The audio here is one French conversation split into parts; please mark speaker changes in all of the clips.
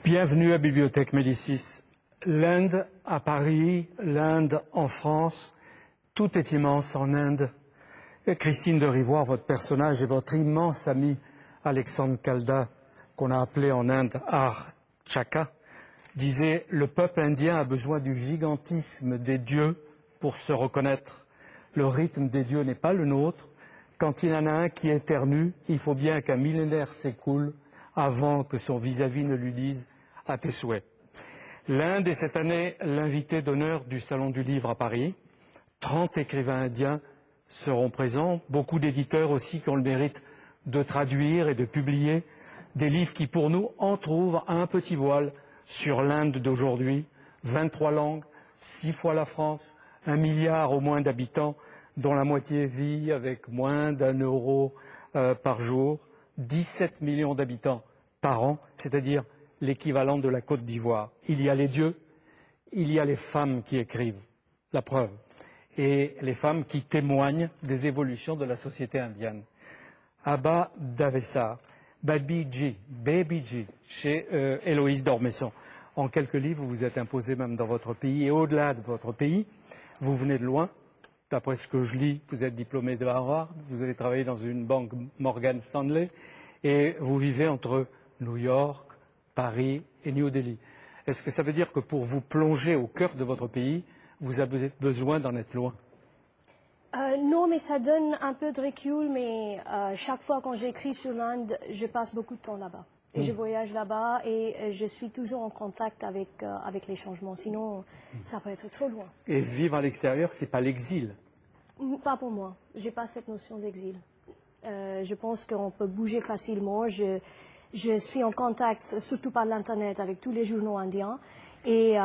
Speaker 1: Bienvenue à Bibliothèque Médicis. L'Inde à Paris, l'Inde en France, tout est immense en Inde. Et Christine de Rivoire, votre personnage, et votre immense ami Alexandre Calda, qu'on a appelé en Inde Archaka, disait « Le peuple indien a besoin du gigantisme des dieux pour se reconnaître. Le rythme des dieux n'est pas le nôtre. Quand il y en a un qui éternue, il faut bien qu'un millénaire s'écoule avant que son vis-à-vis ne lui dise « à tes souhaits ». L'Inde est cette année l'invité d'honneur du Salon du Livre à Paris. 30 écrivains indiens seront présents, beaucoup d'éditeurs aussi qui ont le mérite de traduire et de publier des livres qui pour nous entr'ouvrent un petit voile sur l'Inde d'aujourd'hui. 23 langues, 6 fois la France, 1 milliard au moins d'habitants, dont la moitié vit avec moins d'1 € par jour, 17 millions d'habitants par an, c'est-à-dire l'équivalent de la Côte d'Ivoire. Il y a les dieux, il y a les femmes qui écrivent, la preuve, et les femmes qui témoignent des évolutions de la société indienne. Abba Davessar, Baby G, chez Héloïse d'Ormesson. En quelques livres, vous vous êtes imposé même dans votre pays, et au-delà de votre pays, vous venez de loin. D'après ce que je lis, vous êtes diplômé de Harvard, vous avez travaillé dans une banque Morgan Stanley, et vous vivez entre New York, Paris et New Delhi. Est-ce que ça veut dire que pour vous plonger au cœur de votre pays, vous avez besoin d'en être loin?
Speaker 2: Non, mais ça donne un peu de recul, mais chaque fois quand j'écris sur l'Inde, je passe beaucoup de temps là-bas. Et je voyage là-bas et je suis toujours en contact avec les changements. Sinon, ça peut être trop loin.
Speaker 1: Et vivre à l'extérieur, c'est pas l'exil?
Speaker 2: Pas pour moi. J'ai pas cette notion d'exil. Je pense qu'on peut bouger facilement. Je suis en contact, surtout par l'Internet, avec tous les journaux indiens. Et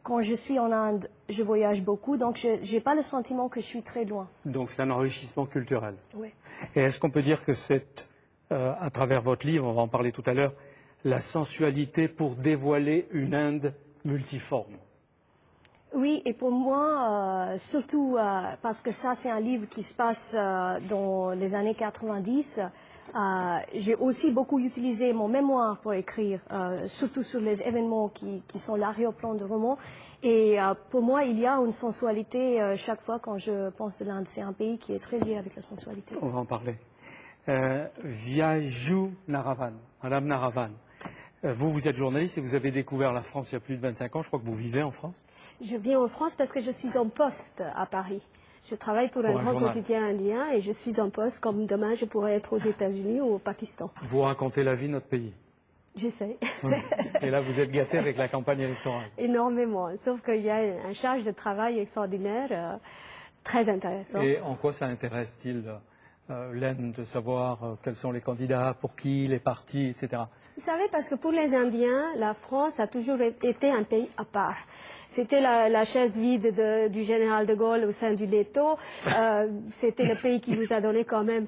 Speaker 2: quand je suis en Inde, je voyage beaucoup, donc je n'ai pas le sentiment que je suis très loin.
Speaker 1: Donc c'est un enrichissement culturel.
Speaker 2: Oui.
Speaker 1: Et est-ce qu'on peut dire que c'est, à travers votre livre, on va en parler tout à l'heure, la sensualité pour dévoiler une Inde multiforme?
Speaker 2: Oui, et pour moi, surtout parce que ça c'est un livre qui se passe dans les années 90, j'ai aussi beaucoup utilisé mon mémoire pour écrire, surtout sur les événements qui sont l'arrière-plan du roman. Et pour moi, il y a une sensualité chaque fois quand je pense de l'Inde. C'est un pays qui est très lié avec la sensualité.
Speaker 1: On va en parler. Viaju Naravan, Madame Naravan, vous êtes journaliste et vous avez découvert la France il y a plus de 25 ans. Je crois que vous vivez en France.
Speaker 2: Je viens en France parce que je suis en poste à Paris. Je travaille pour un grand quotidien indien et je suis en poste, comme demain je pourrais être aux États-Unis ou au Pakistan.
Speaker 1: Vous racontez la vie de notre pays.
Speaker 2: J'essaie.
Speaker 1: Et là, vous êtes gâté avec la campagne électorale.
Speaker 2: Énormément, sauf qu'il y a un charge de travail extraordinaire, très intéressant.
Speaker 1: Et en quoi ça intéresse-t-il l'Inde de savoir quels sont les candidats, pour qui, les partis, etc.
Speaker 2: Vous savez, parce que pour les Indiens, la France a toujours été un pays à part. C'était la chaise vide du général de Gaulle au sein du NATO. C'était le pays qui nous a donné quand même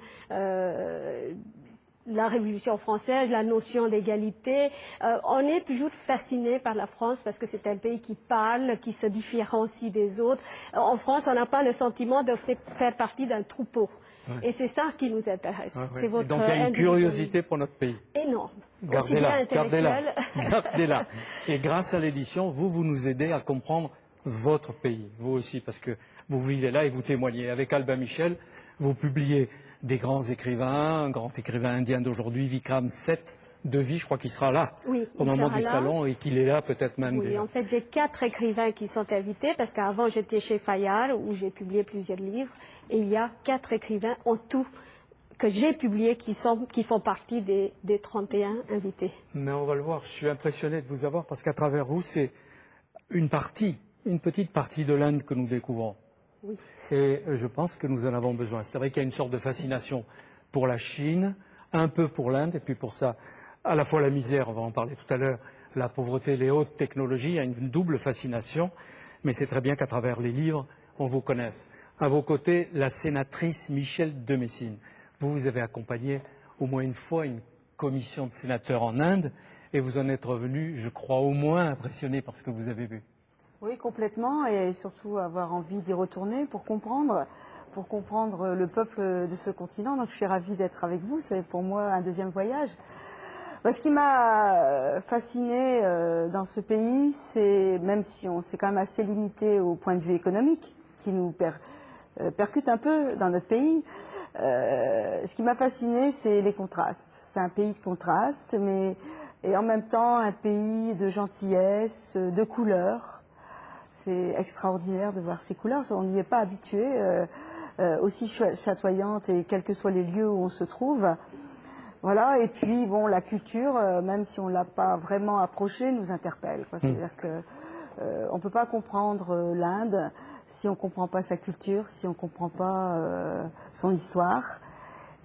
Speaker 2: la Révolution française, la notion d'égalité. On est toujours fasciné par la France parce que c'est un pays qui parle, qui se différencie des autres. En France, on n'a pas le sentiment de faire partie d'un troupeau. Ouais. Et c'est ça qui nous intéresse.
Speaker 1: Ouais.
Speaker 2: C'est votre
Speaker 1: donc il y a une curiosité pour notre pays.
Speaker 2: Énorme.
Speaker 1: Gardez-la, gardez-la. Et grâce à l'édition, vous nous aidez à comprendre votre pays, vous aussi, parce que vous vivez là et vous témoignez. Avec Albin Michel, vous publiez des grands écrivains, un grand écrivain indien d'aujourd'hui, Vikram Seth Devi, je crois qu'il sera là au moment du salon et qu'il est là peut-être même.
Speaker 2: Oui, en fait, j'ai 4 écrivains qui sont invités parce qu'avant j'étais chez Fayard où j'ai publié plusieurs livres et il y a 4 écrivains en tout que j'ai publiés qui font partie des 31 invités.
Speaker 1: Mais on va le voir, je suis impressionné de vous avoir parce qu'à travers vous, c'est une petite partie de l'Inde que nous découvrons.
Speaker 2: Oui.
Speaker 1: Et je pense que nous en avons besoin. C'est vrai qu'il y a une sorte de fascination pour la Chine, un peu pour l'Inde, et puis pour ça, à la fois la misère, on va en parler tout à l'heure, la pauvreté, les hautes technologies, il y a une double fascination, mais c'est très bien qu'à travers les livres, on vous connaisse. À vos côtés, la sénatrice Michèle de Messine. Vous avez accompagné au moins une fois une commission de sénateurs en Inde, et vous en êtes revenu, je crois, au moins impressionné par ce que vous avez vu.
Speaker 3: Oui, complètement, et surtout avoir envie d'y retourner pour comprendre le peuple de ce continent. Donc je suis ravie d'être avec vous, c'est pour moi un deuxième voyage. Ce qui m'a fasciné dans ce pays, c'est, même si on s'est quand même assez limité au point de vue économique, qui nous percute un peu dans notre pays, ce qui m'a fasciné, c'est les contrastes. C'est un pays de contrastes, et en même temps un pays de gentillesse, de couleurs. C'est extraordinaire de voir ces couleurs, on n'y est pas habitué, aussi chatoyantes, et quels que soient les lieux où on se trouve. Voilà, et puis bon, la culture, même si on ne l'a pas vraiment approchée, nous interpelle. C'est-à-dire que on ne peut pas comprendre l'Inde si on ne comprend pas sa culture, si on ne comprend pas son histoire.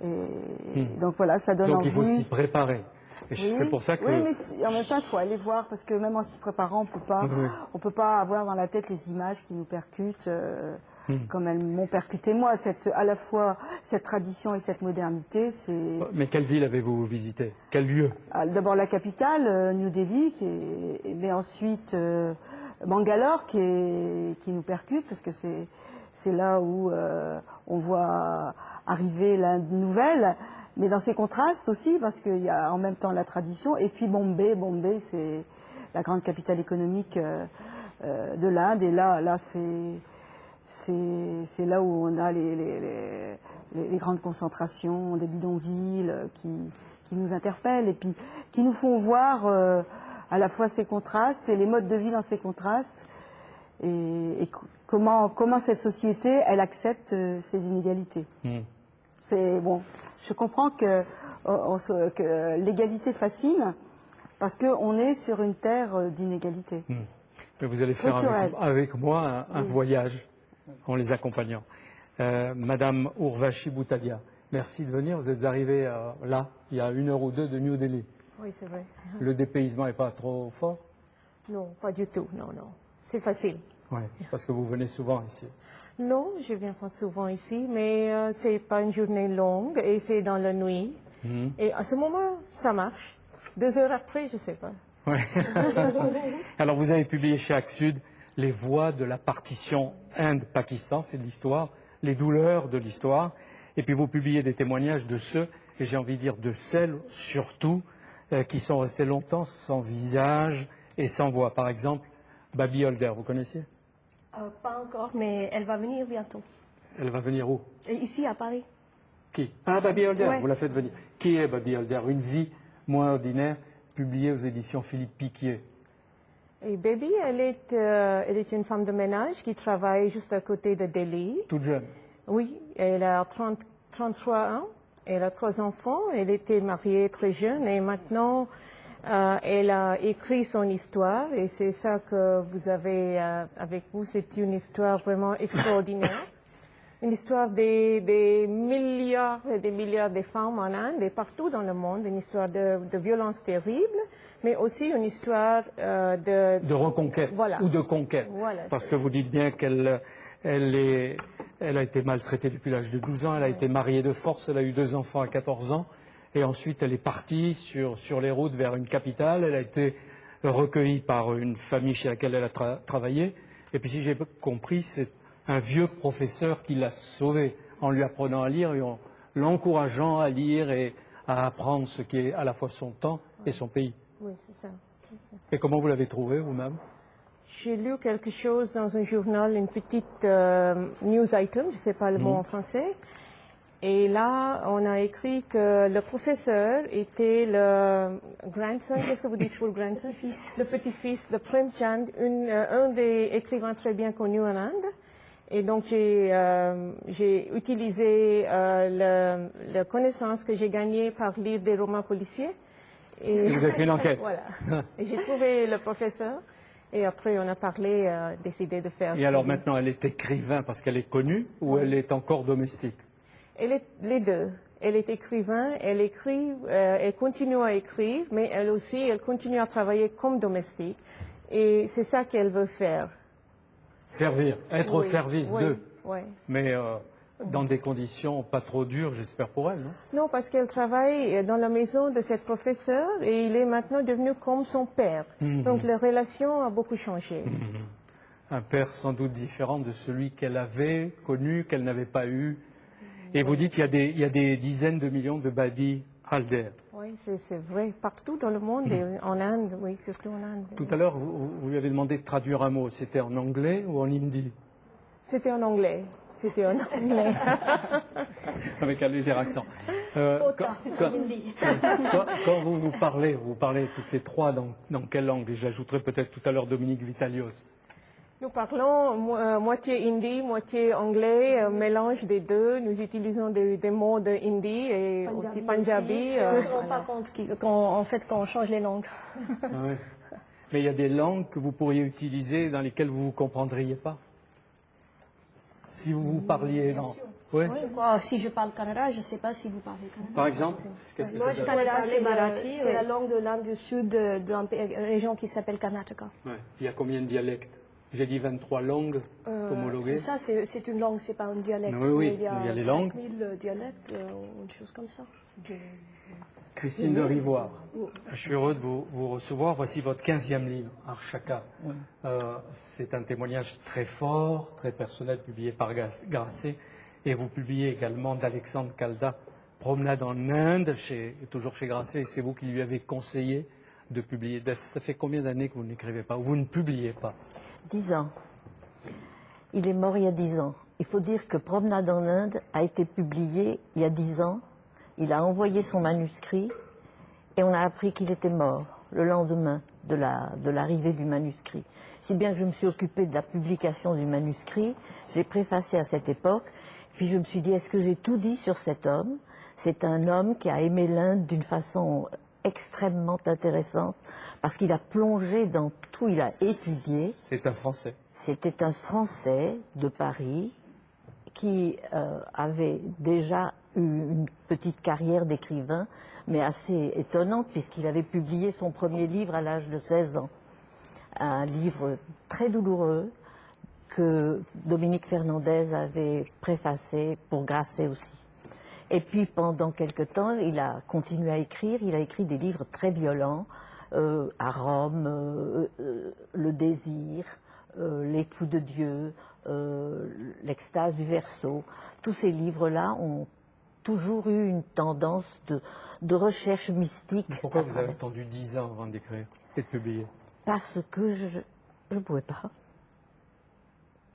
Speaker 3: Et donc voilà, ça donne envie.
Speaker 1: Donc il faut s'y préparer. Et
Speaker 3: Oui,
Speaker 1: c'est pour ça que...
Speaker 3: oui, mais en même temps, il faut aller voir, parce que même en s'y préparant, on peut pas avoir dans la tête les images qui nous percutent, comme elles m'ont percuté moi. À la fois cette tradition et cette modernité, c'est...
Speaker 1: Mais quelle ville avez-vous visité? Quel lieu?
Speaker 3: D'abord la capitale, New Delhi, mais ensuite Bangalore, qui nous percute, parce que c'est là où on voit arriver la nouvelle. Mais dans ces contrastes aussi, parce qu'il y a en même temps la tradition, et puis Bombay, c'est la grande capitale économique de l'Inde, et là c'est là où on a les grandes concentrations des bidonvilles qui nous interpellent, et puis qui nous font voir à la fois ces contrastes, et les modes de vie dans ces contrastes, et comment cette société, elle accepte ces inégalités. C'est bon. Je comprends que l'égalité fascine, parce qu'on est sur une terre d'inégalité.
Speaker 1: Mais vous allez faire avec moi un voyage en les accompagnant. Madame Urvashi Bhutalia, merci de venir. Vous êtes arrivée là, il y a 1 heure ou 2 de New Delhi.
Speaker 2: Oui, c'est vrai.
Speaker 1: Le dépaysement n'est pas trop fort?
Speaker 2: Non, pas du tout, non. C'est facile.
Speaker 1: Oui, parce que vous venez souvent ici.
Speaker 2: Non, je viens pas souvent ici, mais c'est pas une journée longue et c'est dans la nuit. Et à ce moment, ça marche. 2 heures après, je sais pas.
Speaker 1: Ouais. Alors, vous avez publié chez Actes Sud Les voix de la partition Inde-Pakistan, c'est de l'histoire, les douleurs de l'histoire. Et puis, vous publiez des témoignages de ceux, et j'ai envie de dire de celles surtout, qui sont restés longtemps sans visage et sans voix. Par exemple, Babi Holder, vous connaissiez?
Speaker 2: Pas encore, mais elle va venir bientôt.
Speaker 1: Elle va venir où?
Speaker 2: Ici, à Paris.
Speaker 1: Qui? Ah, Babi Holder,
Speaker 2: Ouais.
Speaker 1: vous la faites venir. Qui est Babi Holder? Une vie moins ordinaire, publiée aux éditions Philippe Piquier.
Speaker 2: Et Baby, elle est une femme de ménage qui travaille juste à côté de Delhi.
Speaker 1: Toute jeune.
Speaker 2: Oui, elle a 33 ans, elle a 3 enfants, elle était mariée très jeune et maintenant elle a écrit son histoire et c'est ça que vous avez avec vous, c'est une histoire vraiment extraordinaire. Une histoire des milliards et des milliards de femmes en Inde et partout dans le monde, une histoire de violence terrible, mais aussi une histoire
Speaker 1: de reconquête,
Speaker 2: voilà,
Speaker 1: ou de conquête.
Speaker 2: Voilà,
Speaker 1: parce que vous dites bien qu'elle a été maltraitée depuis l'âge de 12 ans, elle a été mariée de force, elle a eu 2 enfants à 14 ans, et ensuite elle est partie sur les routes vers une capitale, elle a été recueillie par une famille chez laquelle elle a travaillé, et puis si j'ai compris, c'est un vieux professeur qui l'a sauvée en lui apprenant à lire et en l'encourageant à lire et à apprendre ce qui est à la fois son temps et son pays.
Speaker 2: Oui, c'est ça.
Speaker 1: Et comment vous l'avez trouvé vous-même?
Speaker 2: J'ai lu quelque chose dans un journal, une petite news item, je ne sais pas le mot en français. Et là, on a écrit que le professeur était le grandson, qu'est-ce que vous dites pour grandson? Le petit-fils de Prem Chand, un des écrivains très bien connus en Inde. Et donc, j'ai utilisé la connaissance que j'ai gagnée par lire des romans policiers.
Speaker 1: Et vous avez fait une enquête.
Speaker 2: Voilà. Et j'ai trouvé le professeur. Et après, on a parlé, décidé de faire...
Speaker 1: Et alors maintenant, elle est écrivain parce qu'elle est connue ou elle est encore domestique?
Speaker 2: Elle est les deux. Elle est écrivain, elle écrit, elle continue à écrire, mais elle aussi, elle continue à travailler comme domestique. Et c'est ça qu'elle veut faire.
Speaker 1: Servir, être au service d'eux.
Speaker 2: Oui.
Speaker 1: Mais dans des conditions pas trop dures, j'espère pour elle, non?
Speaker 2: Non, parce qu'elle travaille dans la maison de cette professeure et il est maintenant devenu comme son père. Donc la relation a beaucoup changé.
Speaker 1: un père sans doute différent de celui qu'elle avait connu, qu'elle n'avait pas eu. Et vous dites qu'il y a des dizaines de millions de Babi Halder.
Speaker 4: Oui, c'est vrai. Partout dans le monde, et en Inde, oui, surtout en Inde.
Speaker 1: Tout à l'heure, vous lui avez demandé de traduire un mot. C'était en anglais ou en hindi?
Speaker 4: C'était en anglais. C'était en anglais.
Speaker 1: Avec un léger accent. Quand vous parlez toutes les trois dans quelle langue? Et j'ajouterai peut-être tout à l'heure Dominique Vitalios.
Speaker 4: Nous parlons moitié hindi, moitié anglais, mélange des deux. Nous utilisons des mots de hindi et aussi punjabi.
Speaker 2: On ne se rend pas compte qu'en fait, quand on change les langues.
Speaker 1: Ah ouais. Mais il y a des langues que vous pourriez utiliser dans lesquelles vous ne vous comprendriez pas? Si vous parliez dans... Oui.
Speaker 2: Si je parle kannada, je ne sais pas si vous parlez kannada.
Speaker 1: Par exemple, qu'est-ce que
Speaker 2: Moi,
Speaker 1: ça
Speaker 2: je
Speaker 1: donne?
Speaker 2: kannada, c'est
Speaker 4: Marathi,
Speaker 2: c'est la langue de l'Inde du Sud, d'une région qui s'appelle Karnataka.
Speaker 1: Ouais. Il y a combien de dialectes? J'ai dit 23 langues homologuées.
Speaker 2: Ça, c'est une langue, c'est pas un dialecte.
Speaker 1: Oui, oui,
Speaker 2: Mais il y a
Speaker 1: les langues.
Speaker 2: 5000 dialectes, une chose comme ça.
Speaker 1: Christine de Rivoire, je suis heureux de vous recevoir. Voici votre 15e livre, Archaka. C'est un témoignage très fort, très personnel, publié par Grasset. Et vous publiez également d'Alexandre Calda, Promenade en Inde, toujours chez Grasset. C'est vous qui lui avez conseillé de publier. Ça fait combien d'années que vous n'écrivez pas, ou vous ne publiez pas?
Speaker 5: 10 ans. Il est mort il y a 10 ans. Il faut dire que Promenade en Inde a été publié il y a 10 ans. Il a envoyé son manuscrit et on a appris qu'il était mort le lendemain de l'arrivée du manuscrit. Si bien que je me suis occupée de la publication du manuscrit, j'ai préfacé à cette époque, puis je me suis dit, est-ce que j'ai tout dit sur cet homme? C'est un homme qui a aimé l'Inde d'une façon extrêmement intéressante, parce qu'il a plongé dans tout, il a étudié.
Speaker 1: C'est un Français.
Speaker 5: C'était un Français de Paris qui avait déjà eu une petite carrière d'écrivain, mais assez étonnante, puisqu'il avait publié son premier livre à l'âge de 16 ans. Un livre très douloureux que Dominique Fernandez avait préfacé pour Grasset aussi. Et puis pendant quelque temps, il a continué à écrire. Il a écrit des livres très violents, à Rome, Le désir, Les fous de Dieu, L'extase du Verseau. Tous ces livres-là ont toujours eu une tendance de recherche mystique.
Speaker 1: Mais pourquoi vous avez attendu 10 ans avant d'écrire et de publier?
Speaker 5: Parce que je ne pouvais pas.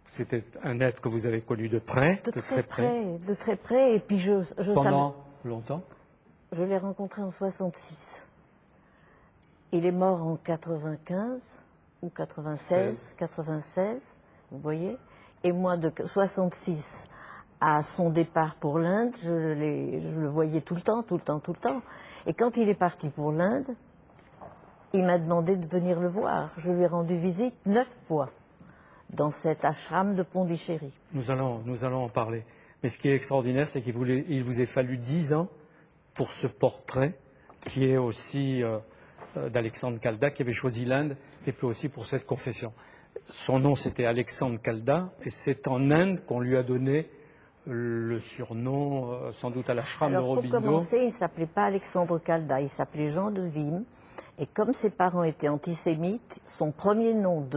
Speaker 1: C'était un être que vous avez connu de près,
Speaker 5: De très près. De très près. Et puis
Speaker 1: Pendant longtemps?
Speaker 5: Je l'ai rencontré en 66. Il est mort en 95 ou 96, vous voyez. Et moi, de 66 à son départ pour l'Inde, je le voyais tout le temps. Et quand il est parti pour l'Inde, il m'a demandé de venir le voir. Je lui ai rendu visite 9 fois dans cet ashram de Pondichéry.
Speaker 1: Nous allons en parler. Mais ce qui est extraordinaire, c'est qu'il vous a fallu 10 ans pour ce portrait, qui est aussi d'Alexandre Calda, qui avait choisi l'Inde, et puis aussi pour cette confession. Son nom, c'était Alexandre Calda, et c'est en Inde qu'on lui a donné le surnom, sans doute à l'ashram de
Speaker 5: Alors,
Speaker 1: Aurobindo.
Speaker 5: pour commencer, il ne s'appelait pas Alexandre Calda, il s'appelait Jean de Vim. Et comme ses parents étaient antisémites, son premier nom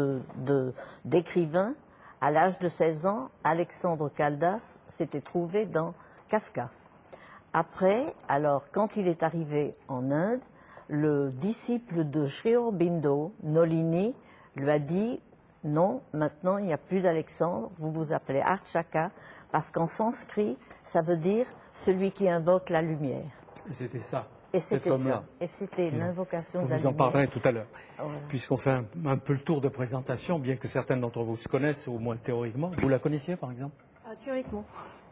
Speaker 5: d'écrivain, à l'âge de 16 ans, Alexandre Caldas, s'était trouvé dans Kafka. Après, alors, quand il est arrivé en Inde, le disciple de Sri Aurobindo, Nolini, lui a dit « Non, maintenant, il n'y a plus d'Alexandre, vous vous appelez Archaka, parce qu'en sanskrit, ça veut dire celui qui invoque la lumière. »
Speaker 1: Et c'était ça.
Speaker 5: Et c'était ça.
Speaker 1: là.
Speaker 5: Et c'était l'invocation de la
Speaker 1: Vous en
Speaker 5: lumière.
Speaker 1: parlerez tout à l'heure.
Speaker 5: Voilà.
Speaker 1: Puisqu'on fait un peu le tour de présentation, bien que certains d'entre vous se connaissent, au moins théoriquement. Vous la connaissiez, par exemple?
Speaker 2: Théoriquement.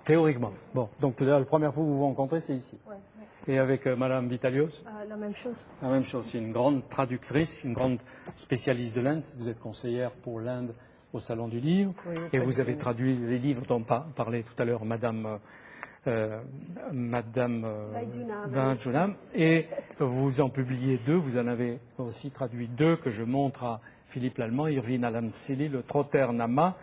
Speaker 1: Théoriquement. Bon, donc la première fois que vous vous rencontrez, c'est ici.
Speaker 2: Ouais.
Speaker 1: Et avec Madame Vitalios,
Speaker 2: La même chose.
Speaker 1: la même chose. C'est une grande traductrice, une grande spécialiste de l'Inde. Vous êtes conseillère pour l'Inde au Salon du Livre.
Speaker 4: Oui,
Speaker 1: Et vous avez traduit les livres dont parlait tout à l'heure Madame Vaidjunam. Et vous en publiez 2. Vous en avez aussi traduit 2 que je montre à Philippe Lallemand, Irvin Alamsili, le Trotter Nama.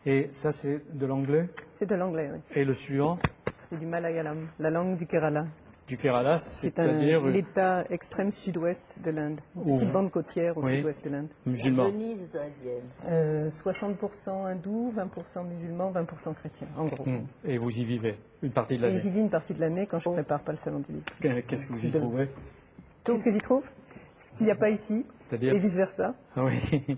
Speaker 1: Et ça, c'est de l'anglais.
Speaker 4: C'est de l'anglais, oui.
Speaker 1: Et le suivant?
Speaker 4: C'est du malayalam, la langue du Kerala.
Speaker 1: Du Kerala,
Speaker 3: C'est
Speaker 1: c'est-à-dire
Speaker 3: l'État extrême sud-ouest de l'Inde, une petite bande côtière au
Speaker 1: Oui.
Speaker 3: sud-ouest de l'Inde.
Speaker 1: musulman.
Speaker 5: Venise indienne.
Speaker 3: 60% hindous, 20% musulmans, 20% chrétiens, en gros.
Speaker 1: Et vous y vivez une partie de
Speaker 3: Et
Speaker 1: l'année.
Speaker 3: j'y vis une partie de l'année quand je ne prépare pas le salon du livre.
Speaker 1: Qu'est-ce que vous y trouvez?
Speaker 3: Qu'est-ce que j'y trouve? Ce qu'il n'y a pas ici,
Speaker 1: C'est-à-dire
Speaker 3: et vice-versa.
Speaker 1: Ah oui.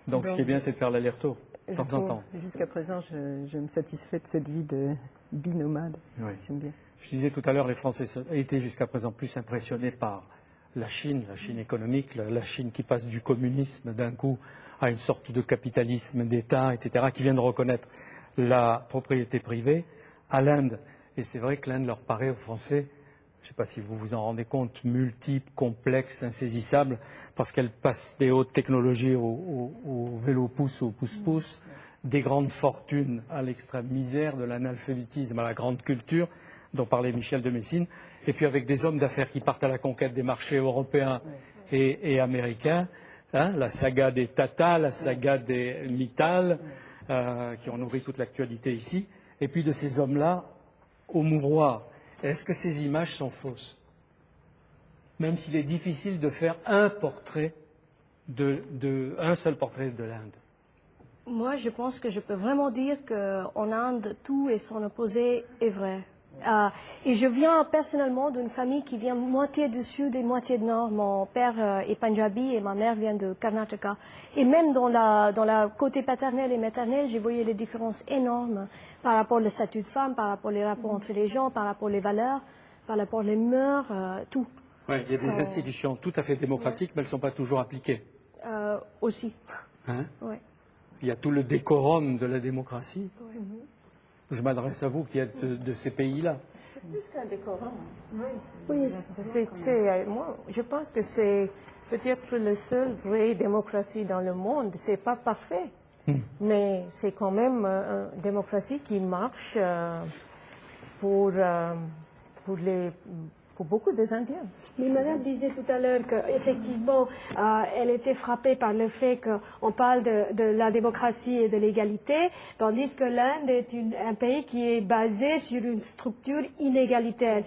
Speaker 1: Donc, ce qui est bien, c'est de faire l'aller-retour, de
Speaker 3: Je
Speaker 1: temps en
Speaker 3: trouve,
Speaker 1: temps.
Speaker 3: jusqu'à présent, je me satisfais de cette vie de binomade.
Speaker 1: Oui.
Speaker 3: J'aime bien.
Speaker 1: Je disais tout à l'heure, les Français étaient jusqu'à présent plus impressionnés par la Chine économique, la Chine qui passe du communisme d'un coup à une sorte de capitalisme d'État, etc., qui vient de reconnaître la propriété privée à l'Inde. Et c'est vrai que l'Inde leur paraît aux Français, je ne sais pas si vous vous en rendez compte, multiple, complexe, insaisissable, parce qu'elle passe des hautes technologies au vélo-pouce, au pouce-pouce, des grandes fortunes à l'extrême misère, de l'analphabétisme à la grande culture, dont parlait Michel de Messine, et puis avec des hommes d'affaires qui partent à la conquête des marchés européens et américains, hein, la saga des Tata, la saga des Mittal, qui ont nourri toute l'actualité ici, et puis de ces hommes-là au mouroir. Est-ce que ces images sont fausses? Même s'il est difficile de faire un portrait un seul portrait de l'Inde.
Speaker 2: Moi, je pense que je peux vraiment dire qu'en Inde, tout et son opposé est vrai. Et je viens personnellement d'une famille qui vient moitié du sud et moitié du nord. Mon père est Punjabi et ma mère vient de Karnataka. Et même dans la côté paternel et maternel, j'ai voyé les différences énormes par rapport au statut de femme, par rapport aux rapports entre les gens, par rapport aux valeurs, par rapport aux mœurs, tout.
Speaker 1: Ouais, il y a des institutions tout à fait démocratiques, mais elles ne sont pas toujours appliquées.
Speaker 2: Aussi.
Speaker 1: Hein?
Speaker 2: Ouais.
Speaker 1: Il y a tout le décorum de la démocratie. Je m'adresse à vous qui êtes de ces pays-là.
Speaker 4: Plus qu'un décorum.
Speaker 2: Oui.
Speaker 4: Moi, je pense que c'est peut-être la seule vraie démocratie dans le monde. C'est pas parfait, mais c'est quand même une démocratie qui marche pour beaucoup des Indiens.
Speaker 6: Mais madame disait tout à l'heure qu'effectivement, elle était frappée par le fait qu'on parle de la démocratie et de l'égalité, tandis que l'Inde est un pays qui est basé sur une structure inégalitaire.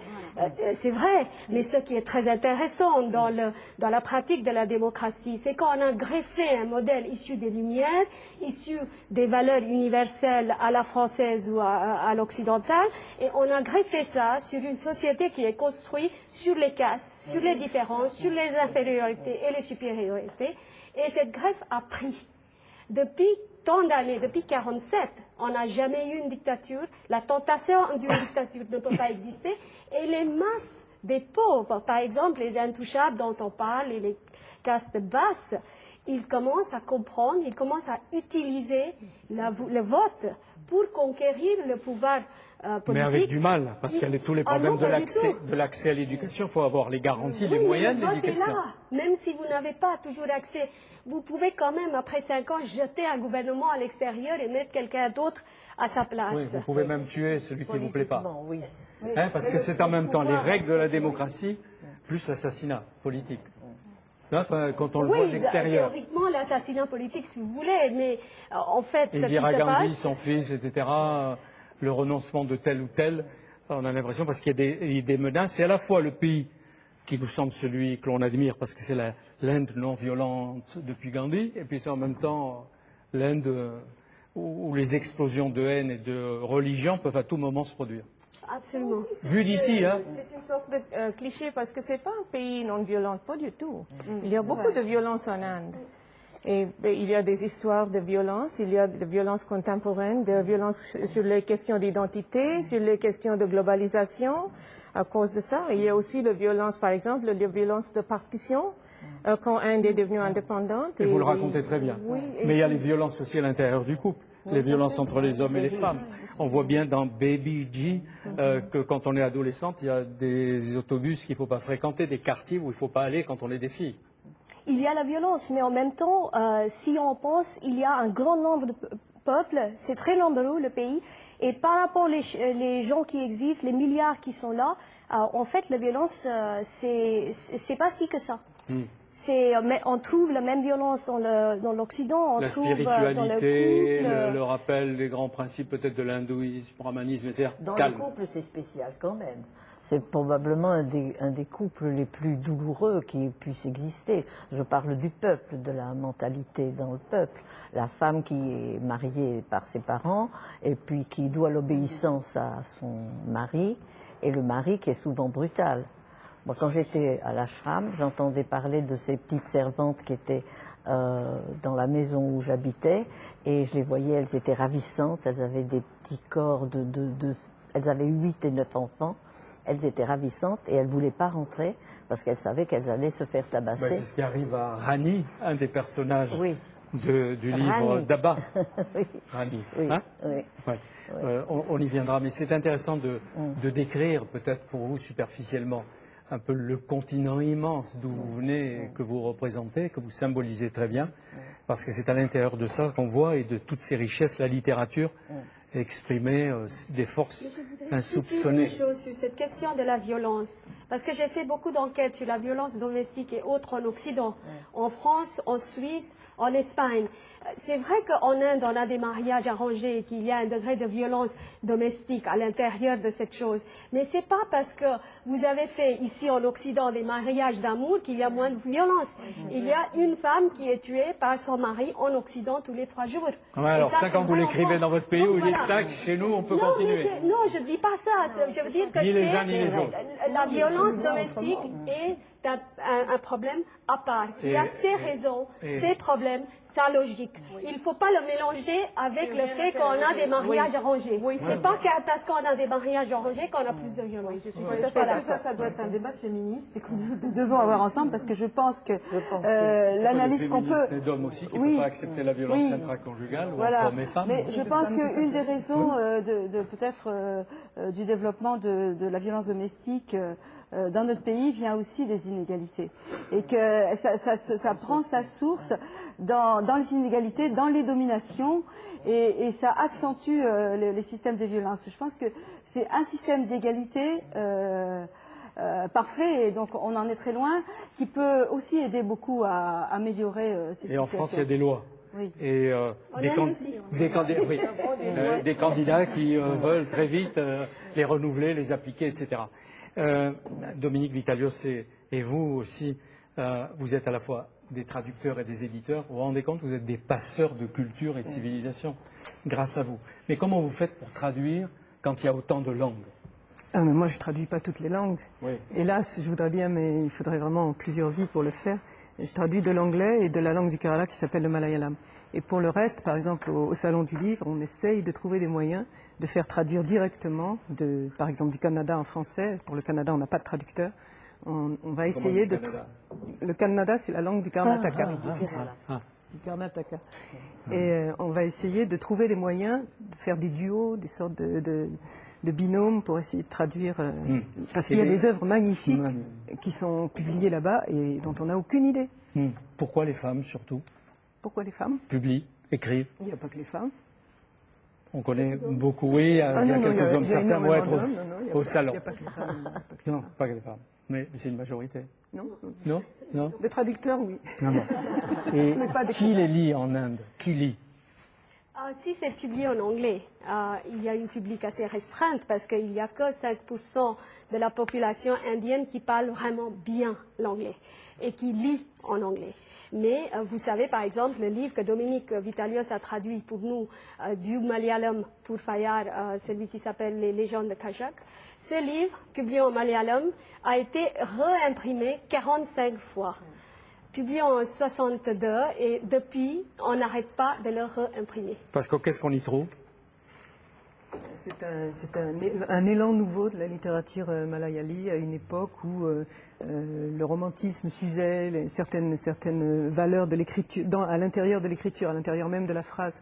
Speaker 6: C'est vrai, mais ce qui est très intéressant dans la pratique de la démocratie, c'est qu'on a greffé un modèle issu des Lumières, issu des valeurs universelles à la française ou à l'occidentale, et on a greffé ça sur une société qui est construite sur les castes, sur les différences, sur les infériorités et les supériorités. Et cette greffe a pris. Depuis tant d'années, depuis 1947, on n'a jamais eu une dictature. La tentation d'une dictature ne peut pas exister. Et les masses des pauvres, par exemple les intouchables dont on parle et les castes basses, ils commencent à comprendre, ils commencent à utiliser le vote pour conquérir le pouvoir politique.
Speaker 1: Mais avec du mal, parce qu'il y a tous les problèmes
Speaker 6: non, pas du tout.
Speaker 1: de l'accès à l'éducation. Il faut avoir les garanties, les
Speaker 6: Oui,
Speaker 1: moyens
Speaker 6: mais
Speaker 1: de
Speaker 6: le vote est
Speaker 1: l'éducation.
Speaker 6: là. Même si vous n'avez pas toujours accès, vous pouvez quand même, après 5 ans, jeter un gouvernement à l'extérieur et mettre quelqu'un d'autre à sa place.
Speaker 1: Oui, vous pouvez même tuer celui qui ne vous plaît pas.
Speaker 5: Politiquement, oui.
Speaker 1: Hein, parce que c'est en même temps les règles de la démocratie plus l'assassinat politique. Enfin, quand on le voit de l'extérieur.
Speaker 6: Théoriquement, l'assassinat politique, si vous voulez, mais en fait, ce qui
Speaker 1: Indira
Speaker 6: se
Speaker 1: Gandhi,
Speaker 6: passe...
Speaker 1: son fils, etc., le renoncement de tel ou tel, on a l'impression, parce qu'il y a des menaces, c'est à la fois le pays qui nous semble celui que l'on admire, parce que c'est l'Inde non violente depuis Gandhi, et puis c'est en même temps l'Inde où les explosions de haine et de religion peuvent à tout moment se produire.
Speaker 6: Absolument.
Speaker 1: Vu d'ici, hein.
Speaker 4: C'est une sorte de cliché parce que c'est pas un pays non violent, pas du tout. Il y a beaucoup de violence en Inde. Et il y a des histoires de violence, il y a de violence contemporaine, de violence sur les questions d'identité, sur les questions de globalisation à cause de ça. Il y a aussi la violence, par exemple, la violence de partition quand Inde est devenue indépendante.
Speaker 1: Et vous le racontez très bien.
Speaker 4: Oui,
Speaker 1: Mais il y a les violences aussi à l'intérieur du couple, les violences entre les hommes et les femmes. On voit bien dans Baby G que quand on est adolescente, il y a des autobus qu'il ne faut pas fréquenter, des quartiers où il ne faut pas aller quand on est des filles.
Speaker 2: Il y a la violence, mais en même temps, si on pense, il y a un grand nombre de peuples, c'est très nombreux le pays, et par rapport les gens qui existent, les milliards qui sont là, en fait, la violence, c'est pas si que ça. Mais on trouve la même violence dans l'Occident, on
Speaker 1: La
Speaker 2: trouve dans
Speaker 1: spiritualité,
Speaker 2: le couple.
Speaker 1: le rappel des grands principes peut-être de l'hindouisme, brahmanisme, etc.
Speaker 5: Dans
Speaker 1: Calme.
Speaker 5: le couple, c'est spécial quand même. C'est probablement un des couples les plus douloureux qui puisse exister. Je parle du peuple, de la mentalité dans le peuple. La femme qui est mariée par ses parents et puis qui doit l'obéissance à son mari, et le mari qui est souvent brutal. Moi, quand j'étais à l'ashram, j'entendais parler de ces petites servantes qui étaient dans la maison où j'habitais, et je les voyais, elles étaient ravissantes, elles avaient des petits corps elles avaient 8 et 9 enfants, elles étaient ravissantes et elles ne voulaient pas rentrer parce qu'elles savaient qu'elles allaient se faire tabasser.
Speaker 1: C'est ce qui arrive à Rani, un des personnages
Speaker 5: Oui.
Speaker 1: du livre
Speaker 5: Rani.
Speaker 1: d'Abba.
Speaker 5: Oui.
Speaker 1: Rani.
Speaker 5: Oui.
Speaker 1: Hein?
Speaker 5: Oui.
Speaker 1: Ouais. On y viendra, mais c'est intéressant de décrire, peut-être pour vous superficiellement, un peu le continent immense d'où vous venez, que vous représentez, que vous symbolisez très bien, parce que c'est à l'intérieur de ça qu'on voit, et de toutes ces richesses, la littérature exprimer des forces insoupçonnées.
Speaker 6: Une chose sur cette question de la violence, parce que j'ai fait beaucoup d'enquêtes sur la violence domestique et autres en Occident, en France, en Suisse, en Espagne. C'est vrai qu'en Inde, on a des mariages arrangés et qu'il y a un degré de violence domestique à l'intérieur de cette chose. Mais ce n'est pas parce que vous avez fait ici en Occident des mariages d'amour qu'il y a moins de violence. Il y a une femme qui est tuée par son mari en Occident tous les 3 jours.
Speaker 1: Ouais, alors ça, quand vous l'écrivez dans votre pays,
Speaker 6: donc,
Speaker 1: où il est
Speaker 6: voilà.
Speaker 1: tac, chez nous, on peut
Speaker 6: Non,
Speaker 1: continuer.
Speaker 6: non, je ne dis pas ça. Je veux dire que
Speaker 1: Ni les uns ni les autres.
Speaker 6: la violence domestique est un problème à part. Il y a ses raisons, ses problèmes, sa logique. Il ne faut pas le mélanger avec le fait qu'on a des mariages arrangés. C'est pas parce qu'on a des mariages arrangés qu'on a plus de violence.
Speaker 3: Ça doit être un débat féministe que nous devons avoir ensemble, parce que je pense que l'analyse qu'on peut...
Speaker 1: Les d'hommes aussi qui ne
Speaker 3: Oui.
Speaker 1: peuvent pas accepter la violence
Speaker 3: Oui.
Speaker 1: intraconjugale, ou
Speaker 3: Voilà.
Speaker 1: entre hommes et femmes.
Speaker 3: Mais je pense qu'une des raisons peut-être du développement de la violence domestique dans notre pays vient aussi des inégalités, et que ça prend sa source dans les inégalités, dans les dominations, et ça accentue les systèmes de violence. Je pense que c'est un système d'égalité parfait, et donc on en est très loin, qui peut aussi aider beaucoup à améliorer ces situations.
Speaker 1: Et en France, il y a des lois.
Speaker 3: Oui.
Speaker 1: Et des candidats qui veulent très vite les renouveler, les appliquer, etc. Dominique Vitalios et vous aussi, vous êtes à la fois des traducteurs et des éditeurs. Vous vous rendez compte, vous êtes des passeurs de culture et de civilisation, grâce à vous. Mais comment vous faites pour traduire quand il y a autant de langues?
Speaker 7: Mais moi, je ne traduis pas toutes les langues.
Speaker 1: Oui.
Speaker 7: Hélas, je voudrais bien, mais il faudrait vraiment plusieurs vies pour le faire. Je traduis de l'anglais et de la langue du Kerala qui s'appelle le malayalam. Et pour le reste, par exemple, au Salon du Livre, on essaye de trouver des moyens de faire traduire directement, par exemple, du Canada en français. Pour le Canada, on n'a pas de traducteur. On va essayer de... Le Kannada, c'est la langue du Karnataka. Du Karnataka. Et on va essayer de trouver des moyens de faire des duos, des sortes de binômes pour essayer de traduire. Parce qu'il y a des œuvres magnifiques qui sont publiées là-bas et dont on n'a aucune idée.
Speaker 1: Pourquoi les femmes, surtout,
Speaker 7: Pourquoi les femmes
Speaker 1: publient, écrivent?
Speaker 7: Il n'y a pas que les femmes.
Speaker 1: On connaît beaucoup, oui, il y a quelques hommes, certains vont être au salon.
Speaker 7: Il n'y a pas que les femmes.
Speaker 1: Non, pas que les femmes, mais c'est une majorité.
Speaker 7: Non.
Speaker 1: Non? Non?
Speaker 7: Les traducteurs, oui.
Speaker 1: Non. Et qui les lit en Inde? Qui lit?
Speaker 6: Si c'est publié en anglais, il y a une public assez restreinte parce qu'il n'y a que 5% de la population indienne qui parle vraiment bien l'anglais et qui lit en anglais. Mais vous savez, par exemple, le livre que Dominique Vitalios a traduit pour nous du malayalam pour Fayard, celui qui s'appelle Les légendes de Kajak, ce livre, publié en malayalam, a été réimprimé 45 fois. Publié en 62 et depuis, on n'arrête pas de le réimprimer.
Speaker 1: Parce que qu'est-ce qu'on y trouve?
Speaker 7: C'est un élan nouveau de la littérature malayali à une époque où le romantisme s'usait, certaines valeurs de l'écriture, à l'intérieur de l'écriture, à l'intérieur même de la phrase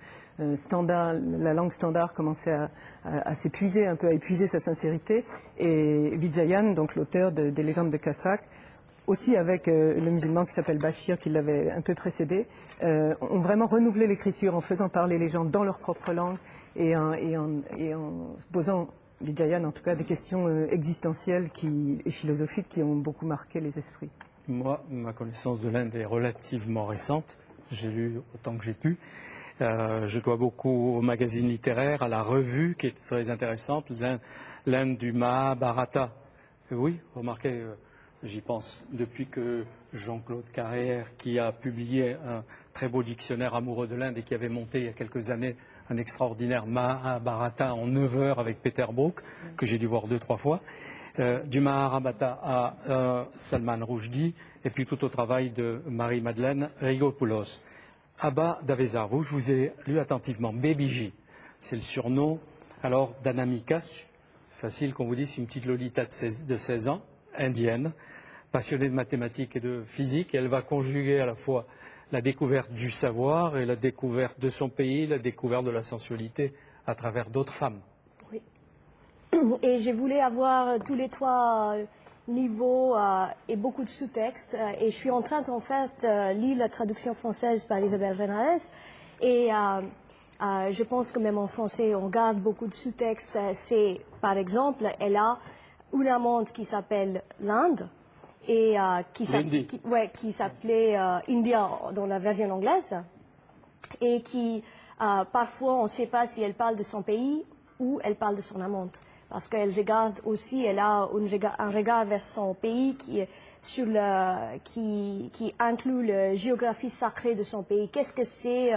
Speaker 7: standard, la langue standard commençait à s'épuiser, un peu à épuiser sa sincérité. Et Vijayan, donc l'auteur des légendes de Kasak, aussi avec le musulman qui s'appelle Bachir, qui l'avait un peu précédé, ont vraiment renouvelé l'écriture en faisant parler les gens dans leur propre langue et en posant, Vijayan en tout cas, des questions existentielles et philosophiques qui ont beaucoup marqué les esprits.
Speaker 1: Moi, ma connaissance de l'Inde est relativement récente. J'ai lu autant que j'ai pu. Je dois beaucoup aux magazines littéraires, à la revue qui est très intéressante, l'Inde du Mahabharata, Oui, remarquez, j'y pense depuis que Jean-Claude Carrère, qui a publié un très beau dictionnaire amoureux de l'Inde et qui avait monté il y a quelques années un extraordinaire Mahabharata en 9 heures avec Peter Brook, que j'ai dû voir 2-3 fois, du Mahabharata à Salman Rushdie, et puis tout au travail de Marie-Madeleine Rigopoulos. Abba Davezar, je vous ai lu attentivement. Baby-J, c'est le surnom alors d'Anamika, facile qu'on vous dise, une petite Lolita de 16 ans, indienne, passionnée de mathématiques et de physique. Et elle va conjuguer à la fois la découverte du savoir et la découverte de son pays, la découverte de la sensualité à travers d'autres femmes.
Speaker 2: Oui. Et je voulais avoir tous les 3 niveaux et beaucoup de sous-textes. Et je suis en train en fait lire la traduction française par Isabelle Renares. Et je pense que même en français, on garde beaucoup de sous-textes. C'est, par exemple, elle a une amante qui s'appelle l'Inde et qui s'appelait India dans la version anglaise et qui, parfois, on ne sait pas si elle parle de son pays ou elle parle de son amante. Parce qu'elle regarde aussi, elle a un regard vers son pays qui inclut la géographie sacrée de son pays. Qu'est-ce que c'est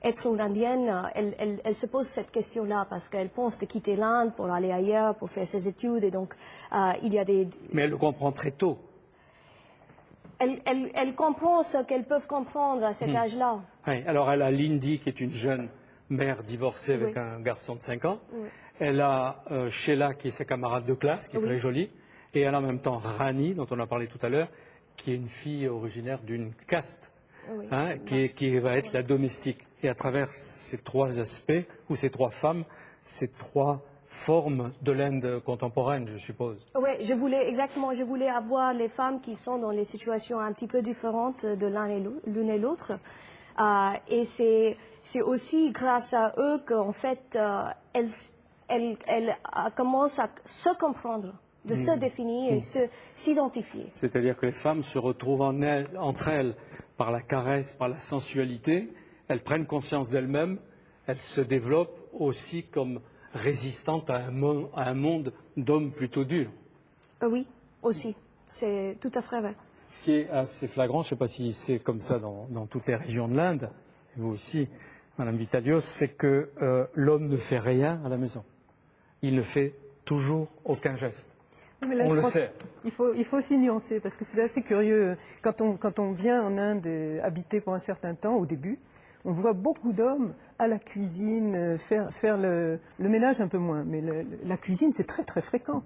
Speaker 2: être une indienne? Elle se pose cette question-là parce qu'elle pense de quitter l'Inde pour aller ailleurs, pour faire ses études. Et donc, il y a des...
Speaker 1: Mais elle le comprend très tôt.
Speaker 2: Elle comprend ce qu'elles peuvent comprendre à cet âge-là.
Speaker 1: Oui, alors elle a Lindy, qui est une jeune mère divorcée avec un garçon de 5 ans. Oui. Elle a Sheila, qui est sa camarade de classe, qui est très jolie. Et elle a en même temps Rani, dont on a parlé tout à l'heure, qui est une fille originaire d'une caste, qui va être la domestique. Et à travers ces 3 aspects, ou ces 3 femmes, ces 3 formes de l'Inde contemporaine, je suppose.
Speaker 2: Oui, je voulais avoir les femmes qui sont dans les situations un petit peu différentes de l'une et l'autre. Et c'est aussi grâce à eux qu'en fait, elles commencent à se comprendre, de se définir et s'identifier.
Speaker 1: C'est-à-dire que les femmes se retrouvent entre elles par la caresse, par la sensualité, elles prennent conscience d'elles-mêmes, elles se développent aussi comme résistantes à un monde d'hommes plutôt durs.
Speaker 2: Oui, aussi, c'est tout à fait vrai.
Speaker 1: Ce qui est assez flagrant, je ne sais pas si c'est comme ça dans toutes les régions de l'Inde, et vous aussi, Madame Vitalios, c'est que l'homme ne fait rien à la maison. Il ne fait toujours aucun geste.
Speaker 7: Mais là,
Speaker 1: on le sait.
Speaker 7: Il faut aussi nuancer, parce que c'est assez curieux. Quand on vient en Inde habiter pour un certain temps, au début, on voit beaucoup d'hommes à la cuisine faire le ménage un peu moins. Mais la cuisine, c'est très très fréquent.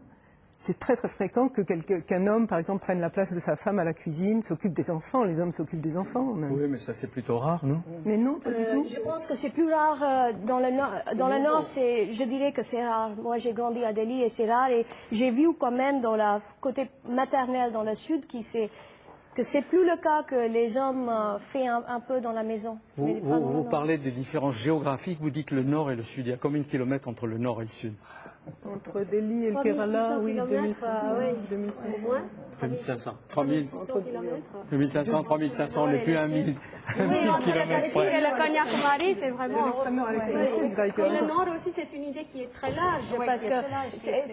Speaker 7: C'est très très fréquent qu'un homme, par exemple, prenne la place de sa femme à la cuisine, s'occupe des enfants. Les hommes s'occupent des enfants.
Speaker 1: Oui, mais ça c'est plutôt rare, non?
Speaker 7: Mais non, pas du tout.
Speaker 2: Je pense que c'est plus rare dans le Nord. Dans le Nord, je dirais que c'est rare. Moi, j'ai grandi à Delhi et c'est rare. Et j'ai vu quand même dans la côté maternel dans le Sud que c'est plus le cas que les hommes font un peu dans la maison.
Speaker 1: Vous parlez des différences géographiques. Vous dites le Nord et le Sud. Il y a combien de kilomètres entre le Nord et le Sud?
Speaker 7: Entre Delhi et le Kerala, oui,
Speaker 1: 2500, 2500, 3500, on n'est plus à 1000 kilomètres près.
Speaker 6: Et le Kanyakumari, c'est vraiment...
Speaker 7: Et
Speaker 6: le Nord aussi, c'est une idée qui est très large, parce que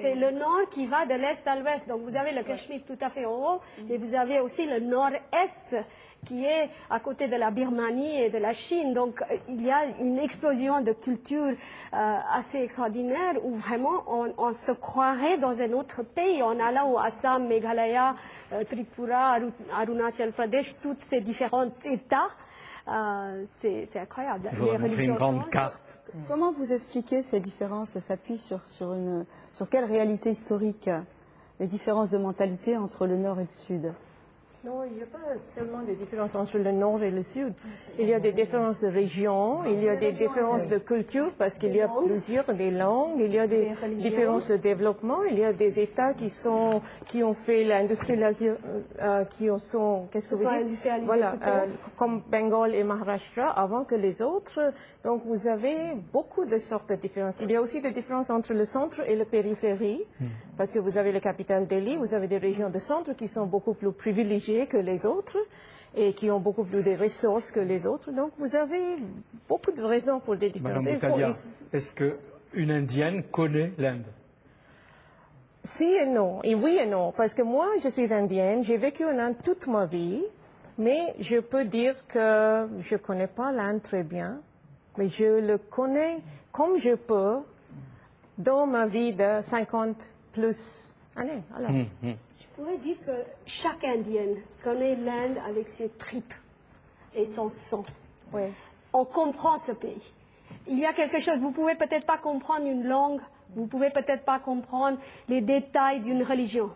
Speaker 6: c'est le Nord qui va de l'Est à l'Ouest. Donc vous avez le Cachemire tout à fait en haut, et vous avez aussi le Nord-Est, qui est à côté de la Birmanie et de la Chine. Donc il y a une explosion de culture assez extraordinaire où vraiment on se croirait dans un autre pays. On a là au Assam, Meghalaya, Tripura, Arunachal Pradesh, tous ces différents États. C'est incroyable.
Speaker 1: Il faudrait montrer une grande carte.
Speaker 3: Comment vous expliquez ces différences? Ça s'appuie sur quelle réalité historique? Les différences de mentalité entre le Nord et le Sud?
Speaker 4: Non, il n'y a pas seulement des différences entre le Nord et le Sud. Il y a des différences de région, il y a des différences de culture, parce qu'il y a plusieurs des langues, il y a des différences de développement, il y a des États qui ont fait l'industrialisation, qu'est-ce que vous dites? Voilà, comme Bengale et Maharashtra, avant que les autres. Donc vous avez beaucoup de sortes de différences. Il y a aussi des différences entre le centre et la périphérie, parce que vous avez la capitale Delhi, vous avez des régions de centre qui sont beaucoup plus privilégiées que les autres et qui ont beaucoup plus de ressources que les autres. Donc vous avez beaucoup de raisons pour des différences.
Speaker 1: Madame Boukalia, est-ce qu'une Indienne connaît l'Inde?
Speaker 4: Si et non, et oui et non, parce que moi, je suis indienne, j'ai vécu en Inde toute ma vie, mais je peux dire que je ne connais pas l'Inde très bien, mais je le connais comme je peux dans ma vie de 50 plus années. Alors.
Speaker 6: Je pourrais dire que chaque Indienne connaît l'Inde avec ses tripes et son sang.
Speaker 4: Oui.
Speaker 6: On comprend ce pays. Il y a quelque chose, vous pouvez peut-être pas comprendre une langue, vous pouvez peut-être pas comprendre les détails d'une religion,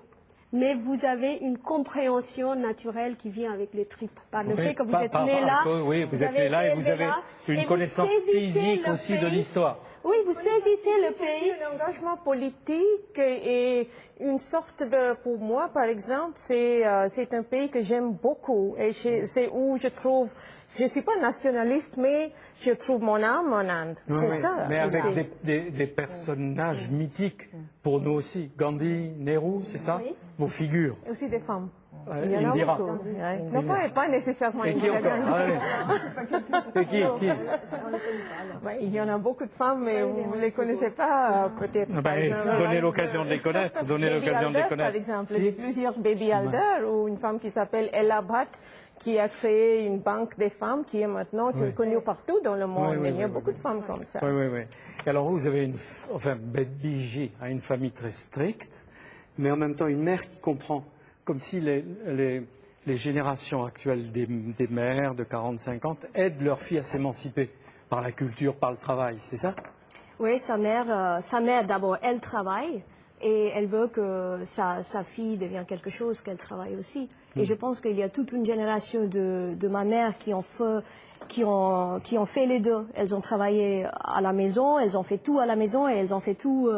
Speaker 6: mais vous avez une compréhension naturelle qui vient avec les tripes. Par le fait que vous êtes né là,
Speaker 1: oui, vous êtes né là et vous avez une connaissance physique aussi de l'histoire.
Speaker 6: Oui, vous saisissez le pays.
Speaker 4: Un engagement politique et une sorte de, pour moi par exemple, c'est un pays que j'aime beaucoup et c'est où je trouve, je ne suis pas nationaliste, mais je trouve mon âme en Inde. C'est ça.
Speaker 1: Mais avec des personnages mythiques pour nous aussi. Gandhi, Nehru, c'est ça?
Speaker 6: Oui.
Speaker 1: Vos figures.
Speaker 4: Et aussi des femmes.
Speaker 1: Il y en a
Speaker 4: Indira.
Speaker 1: beaucoup.
Speaker 4: Non, pas nécessairement
Speaker 1: Et qui
Speaker 4: Indira
Speaker 1: encore?
Speaker 4: Gandhi.
Speaker 1: Et qui
Speaker 4: Il y en a beaucoup de femmes, mais vous ne les connaissez pas, peut-être.
Speaker 1: Il faut donner l'occasion de les connaître.
Speaker 4: Baby Alder, par exemple. Il y a plusieurs Baby Alder, ou une femme qui s'appelle Ella Bhatt, qui a créé une banque des femmes qui est maintenant connue partout dans le monde. Il y a beaucoup de femmes comme ça.
Speaker 1: Oui. Et alors vous avez Baby a une famille très stricte, mais en même temps une mère qui comprend, comme si les générations actuelles des mères de 40-50 aident leurs filles à s'émanciper par la culture, par le travail, c'est ça?
Speaker 2: Oui, sa mère d'abord, elle travaille et elle veut que sa fille devienne quelque chose, qu'elle travaille aussi. Et je pense qu'il y a toute une génération de ma mère qui ont fait les deux. Elles ont travaillé à la maison, elles ont fait tout à la maison et elles ont fait tout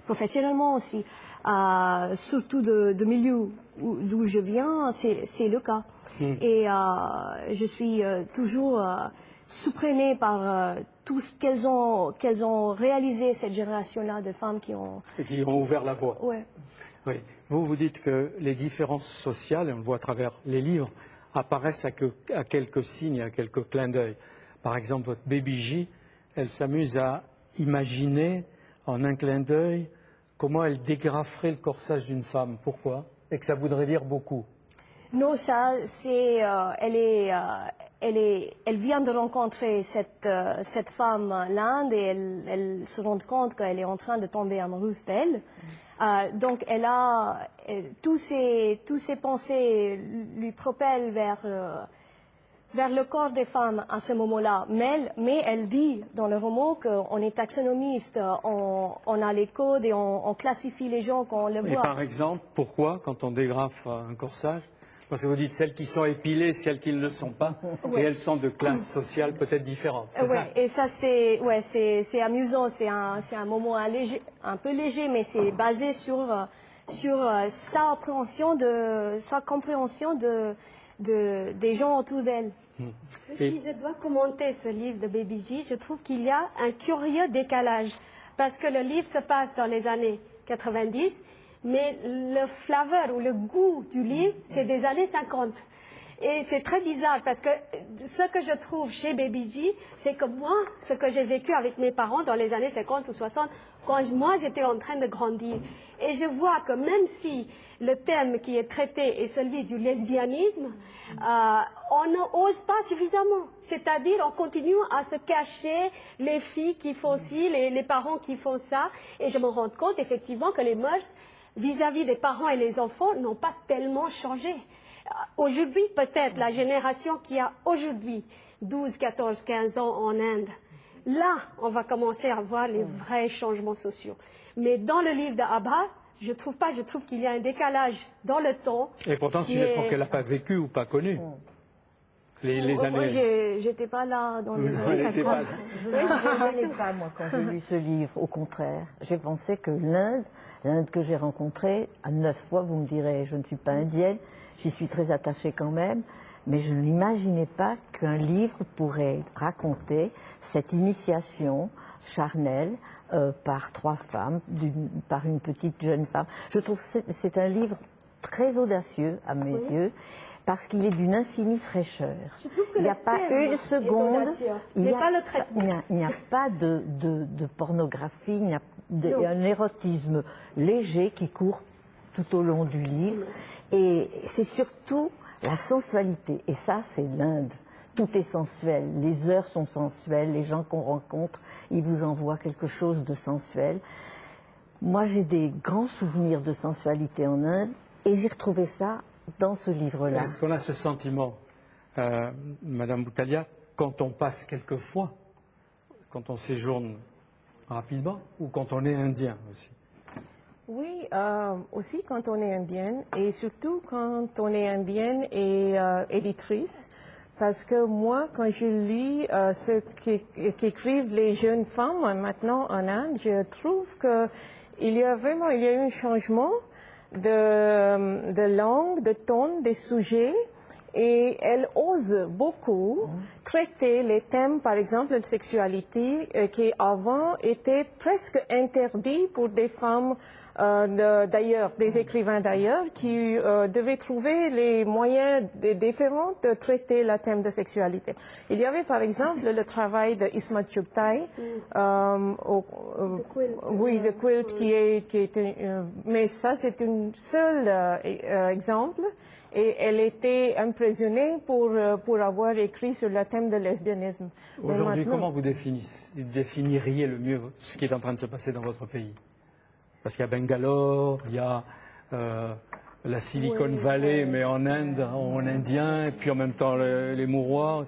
Speaker 2: professionnellement aussi. Surtout de milieu d'où je viens, c'est le cas. Et je suis toujours surprenée par tout ce qu'elles ont réalisé, cette génération-là de femmes qui ont
Speaker 1: ouvert la voie.
Speaker 2: Ouais.
Speaker 1: Oui. Vous dites que les différences sociales, on le voit à travers les livres, apparaissent à quelques signes, à quelques clins d'œil. Par exemple, votre Baby J, elle s'amuse à imaginer en un clin d'œil comment elle dégraferait le corsage d'une femme. Pourquoi? Et que ça voudrait dire beaucoup.
Speaker 2: Non, ça, c'est, elle vient de rencontrer cette femme l'Inde et elle se rend compte qu'elle est en train de tomber amoureuse d'elle. Donc, elle a tous ses pensées lui propellent vers le corps des femmes à ce moment-là. Mais elle dit dans le roman qu'on est taxonomiste, on a les codes et on classifie les gens quand on les voit.
Speaker 1: Et par exemple, pourquoi quand on dégrafe un corsage? Parce que vous dites celles qui sont épilées, celles qui ne le sont pas, et elles sont de classe sociale peut-être différente.
Speaker 2: Oui, et ça c'est amusant, c'est un moment un peu léger, mais c'est basé sur sa compréhension des gens autour d'elle.
Speaker 6: Si je dois commenter ce livre de Baby J, je trouve qu'il y a un curieux décalage, parce que le livre se passe dans les années 90, mais le flavor ou le goût du livre, c'est des années 50. Et c'est très bizarre parce que ce que je trouve chez Baby J, c'est que moi, ce que j'ai vécu avec mes parents dans les années 50 ou 60, quand moi j'étais en train de grandir. Et je vois que même si le thème qui est traité est celui du lesbianisme, on n'ose pas suffisamment. C'est-à-dire on continue à se cacher les filles qui font ci, les parents qui font ça. Et je me rends compte effectivement que les mœurs vis-à-vis des parents et les enfants n'ont pas tellement changé. Aujourd'hui, peut-être, la génération qui a aujourd'hui 12, 14, 15 ans en Inde, là, on va commencer à voir les vrais changements sociaux. Mais dans le livre d'Abha, je trouve qu'il y a un décalage dans le temps.
Speaker 1: Et pourtant, c'est une époque qu'elle n'a pas vécue ou pas connue. Les années...
Speaker 2: Moi, j'étais pas là dans les années 50.
Speaker 5: Je n'ai pas, moi, quand j'ai lu ce livre. Au contraire, j'ai pensé que l'Inde que j'ai rencontrée, à 9 fois, vous me direz, je ne suis pas indienne, j'y suis très attachée quand même, mais je n'imaginais pas qu'un livre pourrait raconter cette initiation charnelle par 3 femmes, par une petite jeune femme. Je trouve que c'est un livre très audacieux à mes yeux, parce qu'il est d'une infinie fraîcheur.
Speaker 6: Je trouve que
Speaker 5: Il n'y a
Speaker 6: le
Speaker 5: pas
Speaker 6: thème
Speaker 5: une seconde,
Speaker 6: est audacieux, mais pas le traitement.
Speaker 5: il n'y a pas de pornographie, il y a un érotisme léger qui court tout au long du livre. Et c'est surtout la sensualité. Et ça, c'est l'Inde. Tout est sensuel. Les heures sont sensuelles. Les gens qu'on rencontre, ils vous envoient quelque chose de sensuel. Moi, j'ai des grands souvenirs de sensualité en Inde et j'ai retrouvé ça dans ce livre-là.
Speaker 1: Est-ce qu'on a ce sentiment, Madame Boutalia, quand on passe quelquefois, quand on séjourne rapidement, ou quand on est indien aussi?
Speaker 4: Oui, aussi quand on est indienne, et surtout quand on est indienne et éditrice, parce que moi, quand je lis ce qu'écrivent les jeunes femmes maintenant en Inde, je trouve qu'il y a eu un changement de langue, de ton, des sujets, et elles osent beaucoup traiter les thèmes, par exemple, de sexualité, qui avant étaient presque interdits pour des femmes d'ailleurs, des écrivains d'ailleurs, qui devaient trouver les moyens différents de traiter le thème de sexualité. Il y avait par exemple le travail de Isma Chugtai, oui, le quilt qui était, mais ça c'est un seul exemple. Et elle était impressionnée pour avoir écrit sur le thème de lesbianisme.
Speaker 1: Aujourd'hui, comment vous définiriez le mieux ce qui est en train de se passer dans votre pays? Parce qu'il y a Bangalore, il y a la Silicon Valley, mais en Inde, en indien, et puis en même temps les Mourois.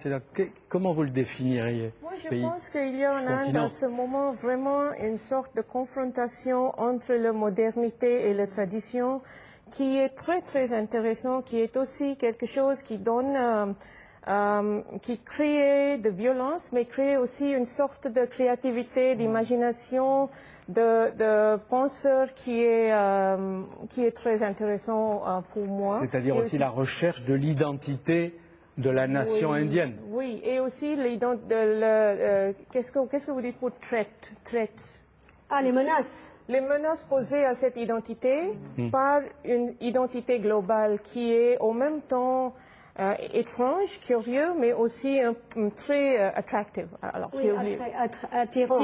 Speaker 1: Comment vous le définiriez?
Speaker 4: Moi, je pense qu'il y a en Inde, à ce moment, vraiment une sorte de confrontation entre la modernité et la tradition, qui est très très intéressant, qui est aussi quelque chose qui donne, qui crée de violence, mais crée aussi une sorte de créativité, d'imagination, de penseur qui est très intéressant pour moi.
Speaker 1: C'est-à-dire aussi la recherche de l'identité de la nation indienne.
Speaker 4: Oui, et aussi qu'est-ce que vous dites pour traite?
Speaker 6: Ah, les menaces.
Speaker 4: Les menaces posées à cette identité par une identité globale qui est en même temps étrange, curieux, mais aussi très attractive. Alors,
Speaker 6: Oui, attirant.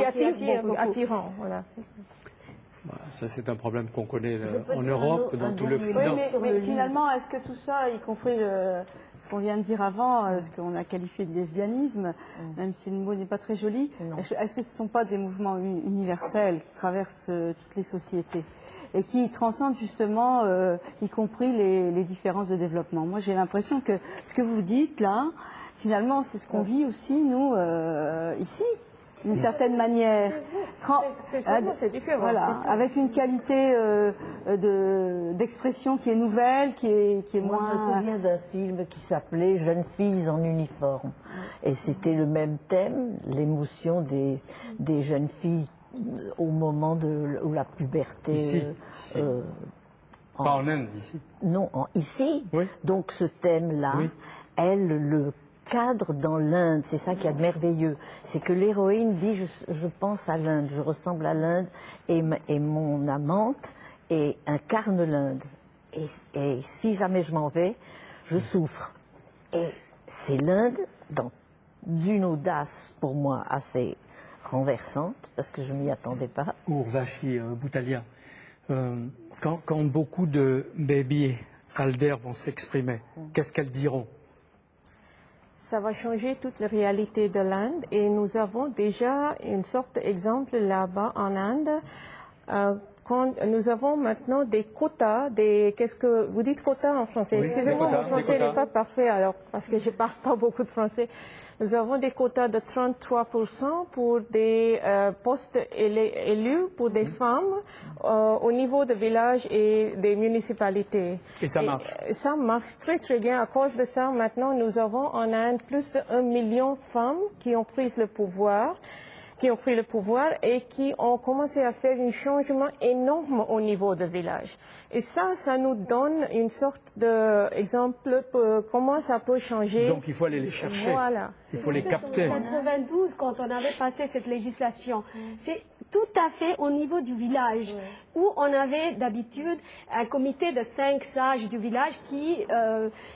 Speaker 4: Attirant, voilà.
Speaker 1: Ça, c'est un problème qu'on connaît en Europe, dans tout l'Occident.
Speaker 3: Oui, mais finalement, est-ce que tout ça, y compris ce qu'on vient de dire avant, ce qu'on a qualifié de lesbianisme, même si le mot n'est pas très joli, est-ce que ce ne sont pas des mouvements universels qui traversent toutes les sociétés et qui transcendent justement, y compris les différences de développement? Moi, j'ai l'impression que ce que vous dites là, finalement, c'est ce qu'on vit aussi, nous, ici. D'une certaine manière.
Speaker 4: C'est différent.
Speaker 3: Voilà, avec une qualité d'expression qui est nouvelle, qui est
Speaker 5: Moi,
Speaker 3: moins...
Speaker 5: je me souviens d'un film qui s'appelait Jeunes filles en uniforme. Et c'était le même thème, l'émotion des jeunes filles au moment de la puberté.
Speaker 1: Ici. Pas en Inde, ici.
Speaker 5: Non, ici.
Speaker 1: Oui.
Speaker 5: Donc ce thème-là,
Speaker 1: Oui.
Speaker 5: elle le cadre dans l'Inde. C'est ça qui est merveilleux. C'est que l'héroïne dit je pense à l'Inde, je ressemble à l'Inde et mon amante incarne l'Inde. Et si jamais je m'en vais, je souffre. Et c'est l'Inde d'une audace pour moi assez renversante, parce que je ne m'y attendais pas.
Speaker 1: Urvashi Boutalia, quand beaucoup de baby Alder vont s'exprimer, qu'est-ce qu'elles diront?
Speaker 4: Ça va changer toute la réalité de l'Inde et nous avons déjà une sorte d'exemple là-bas en Inde. Quand nous avons maintenant des quotas, qu'est-ce que vous dites quotas en français?
Speaker 1: Oui,
Speaker 4: Excusez-moi, mon français n'est pas parfait alors parce que je parle pas beaucoup de français. Nous avons des quotas de 33% pour des postes élus pour des femmes au niveau des villages et des municipalités.
Speaker 1: Et ça marche?
Speaker 4: Ça marche très très bien. À cause de ça, maintenant, nous avons en Inde plus de 1 million de femmes qui ont pris le pouvoir et qui ont commencé à faire un changement énorme au niveau des villages. Et ça nous donne une sorte d'exemple de comment ça peut changer.
Speaker 1: Donc il faut aller les chercher.
Speaker 4: Voilà.
Speaker 1: Il faut les capter.
Speaker 6: En 92, quand on avait passé cette législation, c'est tout à fait au niveau du village, où on avait d'habitude un comité de 5 sages du village qui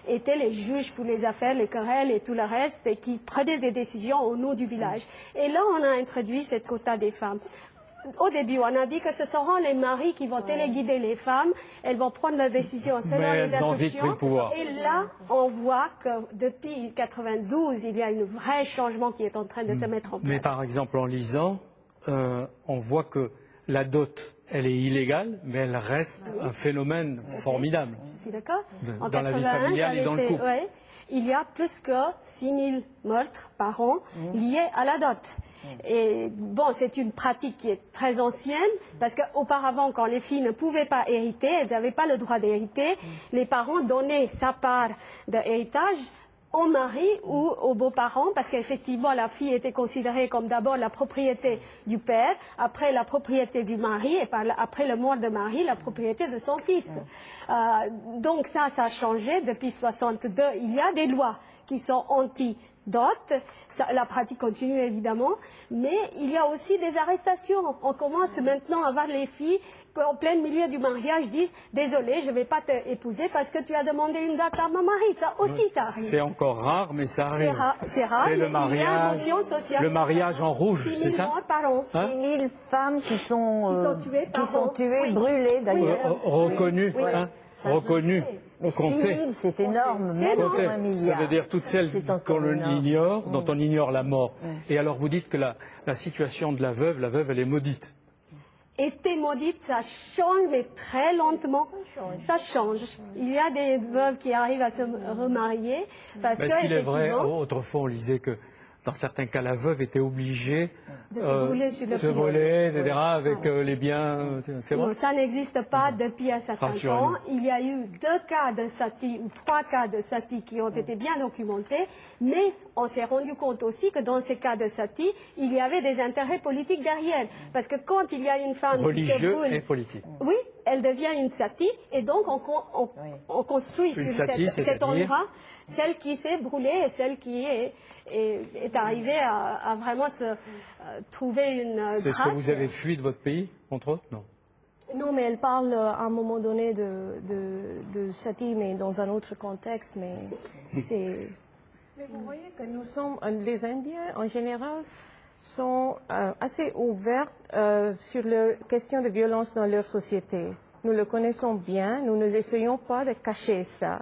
Speaker 6: étaient les juges pour les affaires, les querelles et tout le reste, et qui prenaient des décisions au nom du village. Et là, on a introduit cette quota des femmes. Au début, on a dit que ce seront les maris qui vont téléguider les femmes. Elles vont prendre la décision selon
Speaker 1: Mais
Speaker 6: les
Speaker 1: elles ont vite
Speaker 6: instructions.
Speaker 1: pris le pouvoir.
Speaker 6: Et là, on voit que depuis 92, il y a un vrai changement qui est en train de se mettre en place.
Speaker 1: Mais par exemple, en lisant, on voit que la dot, elle est illégale, mais elle reste un phénomène formidable.
Speaker 6: Je suis d'accord. En
Speaker 1: Dans la vie
Speaker 6: 81,
Speaker 1: familiale et dans le couple.
Speaker 6: ouais, il y a plus que 6000 meurtres par an liés à la dot. Et bon, c'est une pratique qui est très ancienne, parce qu'auparavant, quand les filles ne pouvaient pas hériter, elles n'avaient pas le droit d'hériter, les parents donnaient sa part d'héritage au mari ou aux beaux-parents, parce qu'effectivement, la fille était considérée comme d'abord la propriété du père, après la propriété du mari, et après le mort de mari, la propriété de son fils. Donc ça a changé depuis 62. Il y a des lois qui sont anti-dot. La pratique continue évidemment, mais il y a aussi des arrestations. On commence maintenant à voir les filles qui, en plein milieu du mariage, disent « Désolé, je ne vais pas t'épouser parce que tu as demandé une dot à mon mari ». Ça aussi, ça arrive.
Speaker 1: C'est encore rare, mais ça arrive.
Speaker 6: C'est rare,
Speaker 1: C'est
Speaker 6: mais
Speaker 1: le mariage,
Speaker 6: il y a une notion sociale.
Speaker 1: le mariage en rouge,
Speaker 6: 6
Speaker 1: c'est
Speaker 6: 000
Speaker 1: ça?
Speaker 6: morts par an.
Speaker 1: Hein?
Speaker 5: 6 000 femmes qui sont tuées,
Speaker 6: Oui.
Speaker 5: brûlées d'ailleurs.
Speaker 1: Reconnues,
Speaker 6: Oui.
Speaker 1: hein, reconnues,
Speaker 5: Mais 6
Speaker 1: comptées.
Speaker 5: 000, c'est énorme, même pour
Speaker 1: Comptez.
Speaker 5: un milliard.
Speaker 1: Ça veut dire toutes celles
Speaker 5: C'est encore
Speaker 1: qu'on
Speaker 5: énorme.
Speaker 1: ignore, dont on ignore la mort. Et alors vous dites que la situation de la veuve, elle est maudite.
Speaker 6: Était maudite, ça change, mais très lentement. Ça change. Il y a des veuves qui arrivent à se remarier parce
Speaker 1: Mais
Speaker 6: que,
Speaker 1: est-ce qu'il est vrai,
Speaker 6: effectivement,
Speaker 1: autrefois on lisait que dans certains cas la veuve était obligée
Speaker 6: de se brûler sur le
Speaker 1: se
Speaker 6: fil.
Speaker 1: voler, etc., avec les biens, c'est vrai?
Speaker 6: Non, ça n'existe pas depuis un certain
Speaker 1: Rassurez-nous.
Speaker 6: temps. Il y a eu 2 cas de sati ou 3 cas de sati qui ont été bien documentés, mais on s'est rendu compte aussi que dans ces cas de sati, il y avait des intérêts politiques derrière. Parce que quand il y a une femme qui se
Speaker 1: Religieux
Speaker 6: brûle,
Speaker 1: et politique.
Speaker 6: oui, elle devient une sati, et donc on construit
Speaker 1: Une
Speaker 6: sur
Speaker 1: sati,
Speaker 6: cet
Speaker 1: c'est-à-dire
Speaker 6: endroit celle qui s'est brûlée et celle qui est arrivée à vraiment se trouver une
Speaker 1: C'est ce que
Speaker 6: grâce.
Speaker 1: vous avez fui de votre pays, entre autres? Non.
Speaker 2: Non, mais elle parle à un moment donné de sati, mais dans un autre contexte, mais c'est...
Speaker 4: Mais vous voyez que nous sommes, les Indiens en général, sont assez ouverts sur la question de violence dans leur société. Nous le connaissons bien, nous n'essayons pas de cacher ça.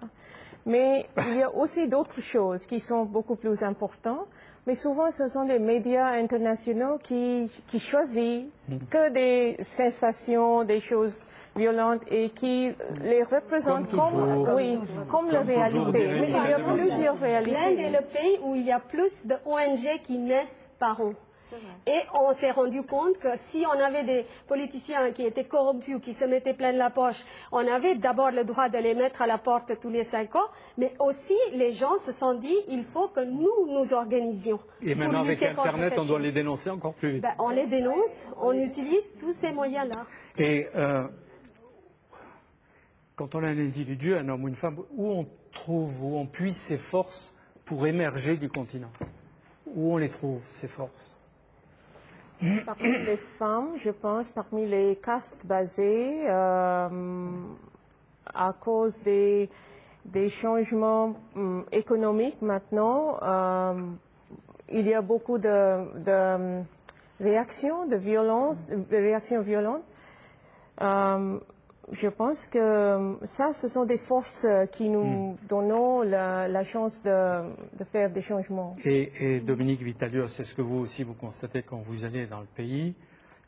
Speaker 4: Mais il y a aussi d'autres choses qui sont beaucoup plus importantes. Mais souvent, ce sont des médias internationaux qui choisissent que des sensations, des choses violentes et qui les représentent comme la réalité. Mais il y a plusieurs réalités.
Speaker 6: L'Inde est le pays où il y a plus de ONG qui naissent par an. Et on s'est rendu compte que si on avait des politiciens qui étaient corrompus ou qui se mettaient plein de la poche, on avait d'abord le droit de les mettre à la porte tous les 5 ans, mais aussi les gens se sont dit il faut que nous organisions.
Speaker 1: Et maintenant,
Speaker 6: pour
Speaker 1: avec
Speaker 6: lutter contre
Speaker 1: Internet,
Speaker 6: cette
Speaker 1: on doit
Speaker 6: chose.
Speaker 1: les dénoncer encore plus vite.
Speaker 6: Ben, on les dénonce, on utilise tous ces moyens-là.
Speaker 1: Et quand on a un individu, un homme ou une femme, où on puise ses forces pour émerger du continent? Où on les trouve, ces forces?
Speaker 4: Parmi les femmes, je pense, parmi les castes basées, à cause des changements économiques maintenant, il y a beaucoup de réactions, de réactions violentes. Je pense que ça, ce sont des forces qui nous donnent la chance de faire des changements.
Speaker 1: Et Dominique Vitalios, est-ce que vous aussi vous constatez quand vous allez dans le pays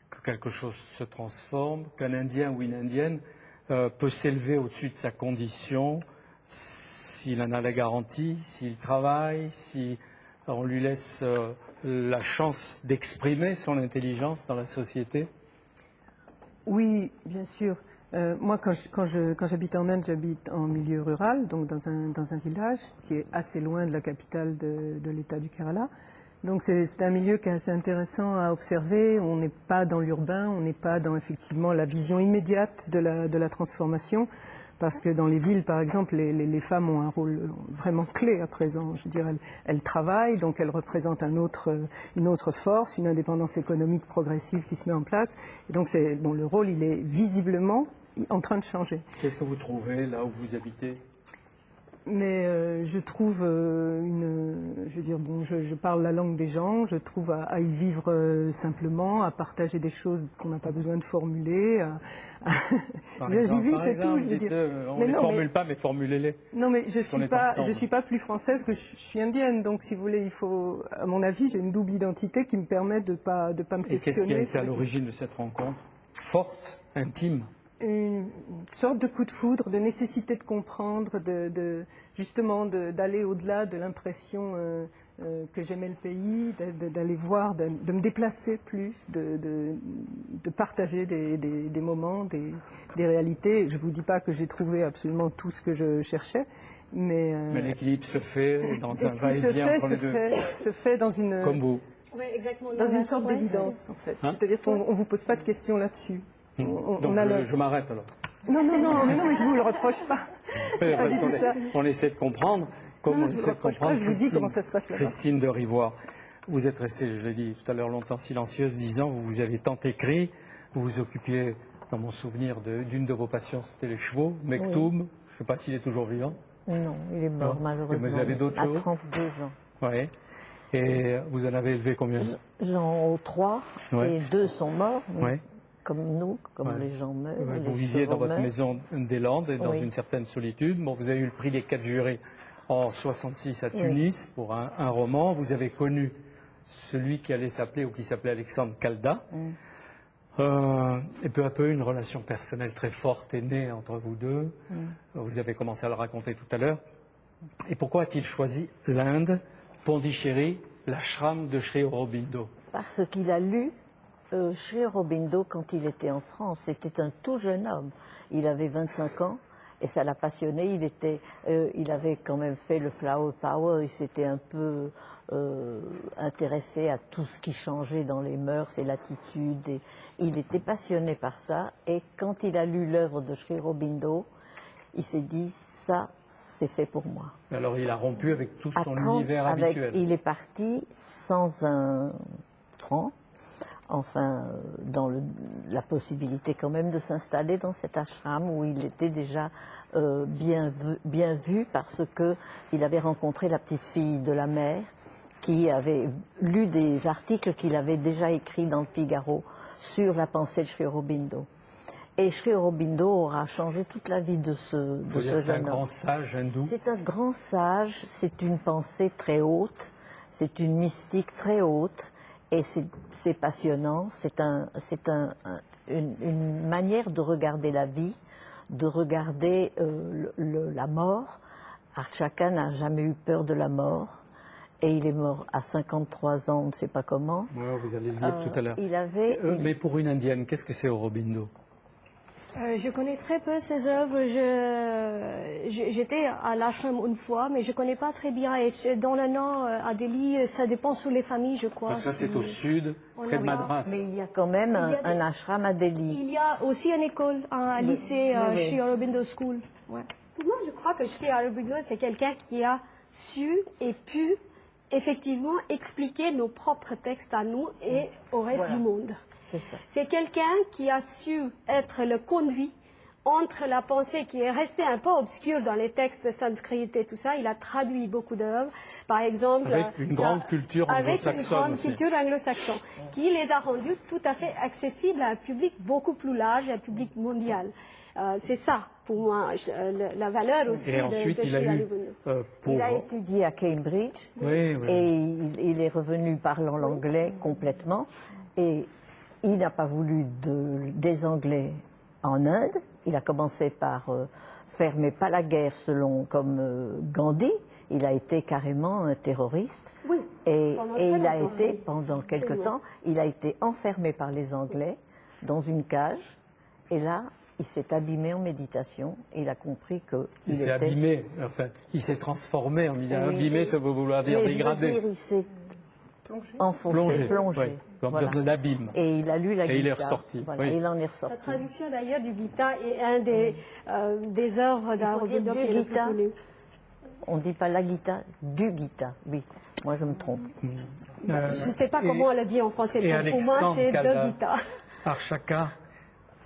Speaker 1: que quelque chose se transforme, qu'un Indien ou une Indienne peut s'élever au-dessus de sa condition s'il en a la garantie, s'il travaille, si on lui laisse la chance d'exprimer son intelligence dans la société?
Speaker 7: Oui, bien sûr. Moi, quand j'habite en Inde, j'habite en milieu rural, donc dans un village qui est assez loin de la capitale de l'État du Kerala. Donc c'est un milieu qui est assez intéressant à observer. On n'est pas dans l'urbain, on n'est pas dans effectivement la vision immédiate de la transformation. Parce que dans les villes, par exemple, les femmes ont un rôle vraiment clé à présent. Je veux dire, elles travaillent, donc elles représentent une autre force, une indépendance économique progressive qui se met en place. Et donc, le rôle, il est visiblement en train de changer.
Speaker 1: Qu'est-ce que vous trouvez là où vous habitez?
Speaker 7: Mais je trouve je veux dire, bon, je parle la langue des gens, je trouve à y vivre simplement, à partager des choses qu'on n'a pas besoin de formuler. J'y vis, c'est tout. Je veux dire.
Speaker 1: On ne les formule pas, mais formulez-les.
Speaker 7: Non, mais je suis pas plus française que je suis indienne, donc si vous voulez, il faut, à mon avis, j'ai une double identité qui me permet de pas me questionner.
Speaker 1: Et qu'est-ce qui a été à l'origine de cette rencontre forte, intime?
Speaker 7: Une sorte de coup de foudre, de nécessité de comprendre, justement d'aller au-delà de l'impression que j'aimais le pays, d'aller voir, de me déplacer plus, de partager des moments, des réalités. Je ne vous dis pas que j'ai trouvé absolument tout ce que je cherchais, mais
Speaker 1: l'équilibre se fait dans un va-et-vient entre les deux.
Speaker 7: Se fait dans une...
Speaker 1: Comme vous.
Speaker 6: Oui, exactement.
Speaker 7: Dans une sorte d'évidence, en fait.
Speaker 1: Hein?
Speaker 7: C'est-à-dire qu'on ne vous pose pas de questions là-dessus.
Speaker 1: Donc je m'arrête alors.
Speaker 7: Non, mais je ne vous le reproche pas. C'est pas du tout ça.
Speaker 1: On essaie de comprendre. Comme on essaie de comprendre,
Speaker 7: je vous dis comment ça se passe là-bas.
Speaker 1: Christine de Rivoire, vous êtes restée, je l'ai dit tout à l'heure, longtemps silencieuse, 10 ans, vous avez tant écrit, vous vous occupiez, dans mon souvenir, d'une de vos passions, c'était les chevaux, Mektoum, je ne sais pas s'il est toujours vivant.
Speaker 5: Non, il est mort malheureusement.
Speaker 1: Et vous avez d'autres choses?
Speaker 5: À 32 ans.
Speaker 1: Oui. Et vous en avez élevé combien?
Speaker 5: J'en ai 3,
Speaker 1: Ouais.
Speaker 5: et 2 sont morts.
Speaker 1: Ouais.
Speaker 5: Comme nous, comme
Speaker 1: Ouais.
Speaker 5: les gens meurent.
Speaker 1: Ouais,
Speaker 5: les
Speaker 1: vous viviez dans
Speaker 5: chevaux
Speaker 1: votre
Speaker 5: meurent.
Speaker 1: maison des Landes et dans
Speaker 5: Oui.
Speaker 1: une certaine solitude. Bon, vous avez eu le prix des 4 jurés en 66 à Tunis pour un roman. Vous avez connu celui qui allait s'appeler ou qui s'appelait Alexandre Calda. Et peu à peu, une relation personnelle très forte est née entre vous deux. Vous avez commencé à le raconter tout à l'heure. Et pourquoi a-t-il choisi l'Inde, Pondichéry, l'ashram de Sri Aurobindo?
Speaker 5: Parce qu'il a lu Sri Aurobindo quand il était en France. C'était un tout jeune homme. Il avait 25 ans et ça l'a passionné. Il avait quand même fait le Flower Power. Il s'était un peu intéressé à tout ce qui changeait dans les mœurs et l'attitude. Et il était passionné par ça. Et quand il a lu l'œuvre de Sri Aurobindo, il s'est dit, ça, c'est fait pour moi.
Speaker 1: Alors il a rompu avec tout son
Speaker 5: 30,
Speaker 1: univers habituel.
Speaker 5: Il est parti sans un franc, enfin, dans la possibilité quand même de s'installer dans cet ashram où il était déjà bien vu parce qu'il avait rencontré la petite fille de la mère qui avait lu des articles qu'il avait déjà écrits dans le Figaro sur la pensée de Sri Aurobindo. Et Sri Aurobindo aura changé toute la vie de ce jeune homme.
Speaker 1: C'est un grand sage hindou.
Speaker 5: C'est un grand sage, c'est une pensée très haute, c'est une mystique très haute, et c'est passionnant, c'est une manière de regarder la vie, de regarder la mort. Archaka n'a jamais eu peur de la mort, et il est mort à 53 ans, on ne sait pas comment.
Speaker 1: Ouais, vous allez le dire tout à l'heure. Mais pour une indienne, qu'est-ce que c'est Aurobindo?
Speaker 2: Je connais très peu ses œuvres. J'étais à l'ashram une fois, mais je ne connais pas très bien. Et dans le nord, à Delhi, ça dépend sur les familles, je crois.
Speaker 1: Parce que ça, c'est au sud, près de Madras.
Speaker 5: Mais il y a quand même un ashram à Delhi.
Speaker 2: Il y a aussi une école, un lycée, Sri Aurobindo School. Ouais.
Speaker 6: Pour moi, je crois que Sri Aurobindo, c'est quelqu'un qui a su et pu effectivement expliquer nos propres textes à nous et au reste du monde. C'est quelqu'un qui a su être le conduit entre la pensée qui est restée un peu obscure dans les textes de sanskrit et tout ça. Il a traduit beaucoup d'œuvres, par exemple...
Speaker 1: Avec une grande culture anglo-saxonne.
Speaker 6: Avec une grande culture anglo-saxonne, qui les a rendus tout à fait accessibles à un public beaucoup plus large, un public mondial. C'est ça, pour moi, la valeur aussi
Speaker 1: et ensuite,
Speaker 6: de
Speaker 1: il a eu
Speaker 5: Il a étudié à Cambridge et il est revenu parlant l'anglais complètement. Et il n'a pas voulu des Anglais en Inde. Il a commencé par faire, mais pas la guerre comme Gandhi. Il a été carrément un terroriste.
Speaker 6: Oui,
Speaker 5: et il a été, pendant quelque temps, il a été enfermé par les Anglais dans une cage. Et là, il s'est abîmé en méditation. Et il a compris que
Speaker 1: il s'est abîmé, enfin, il s'est transformé en abîmé, ça veut vouloir dire dégradé.
Speaker 5: Il s'est enfoncé, plongé.
Speaker 1: oui, comme
Speaker 5: Voilà.
Speaker 1: dans l'abîme.
Speaker 5: Et il a lu la Gita.
Speaker 1: Et il est ressorti,
Speaker 5: Voilà,
Speaker 1: oui.
Speaker 5: il en est
Speaker 6: La
Speaker 5: ressorti.
Speaker 6: traduction d'ailleurs du Gita est un des œuvres d'Aurobindo qui est le plus
Speaker 5: Gita.
Speaker 6: connu.
Speaker 5: On ne dit pas la Gita, du Gita. Oui, moi je me trompe.
Speaker 6: Je ne sais pas comment on le dit en français.
Speaker 1: et
Speaker 6: Pour moi,
Speaker 1: Alexandre
Speaker 6: c'est
Speaker 1: Calda.
Speaker 6: de Gita.
Speaker 1: Archaka,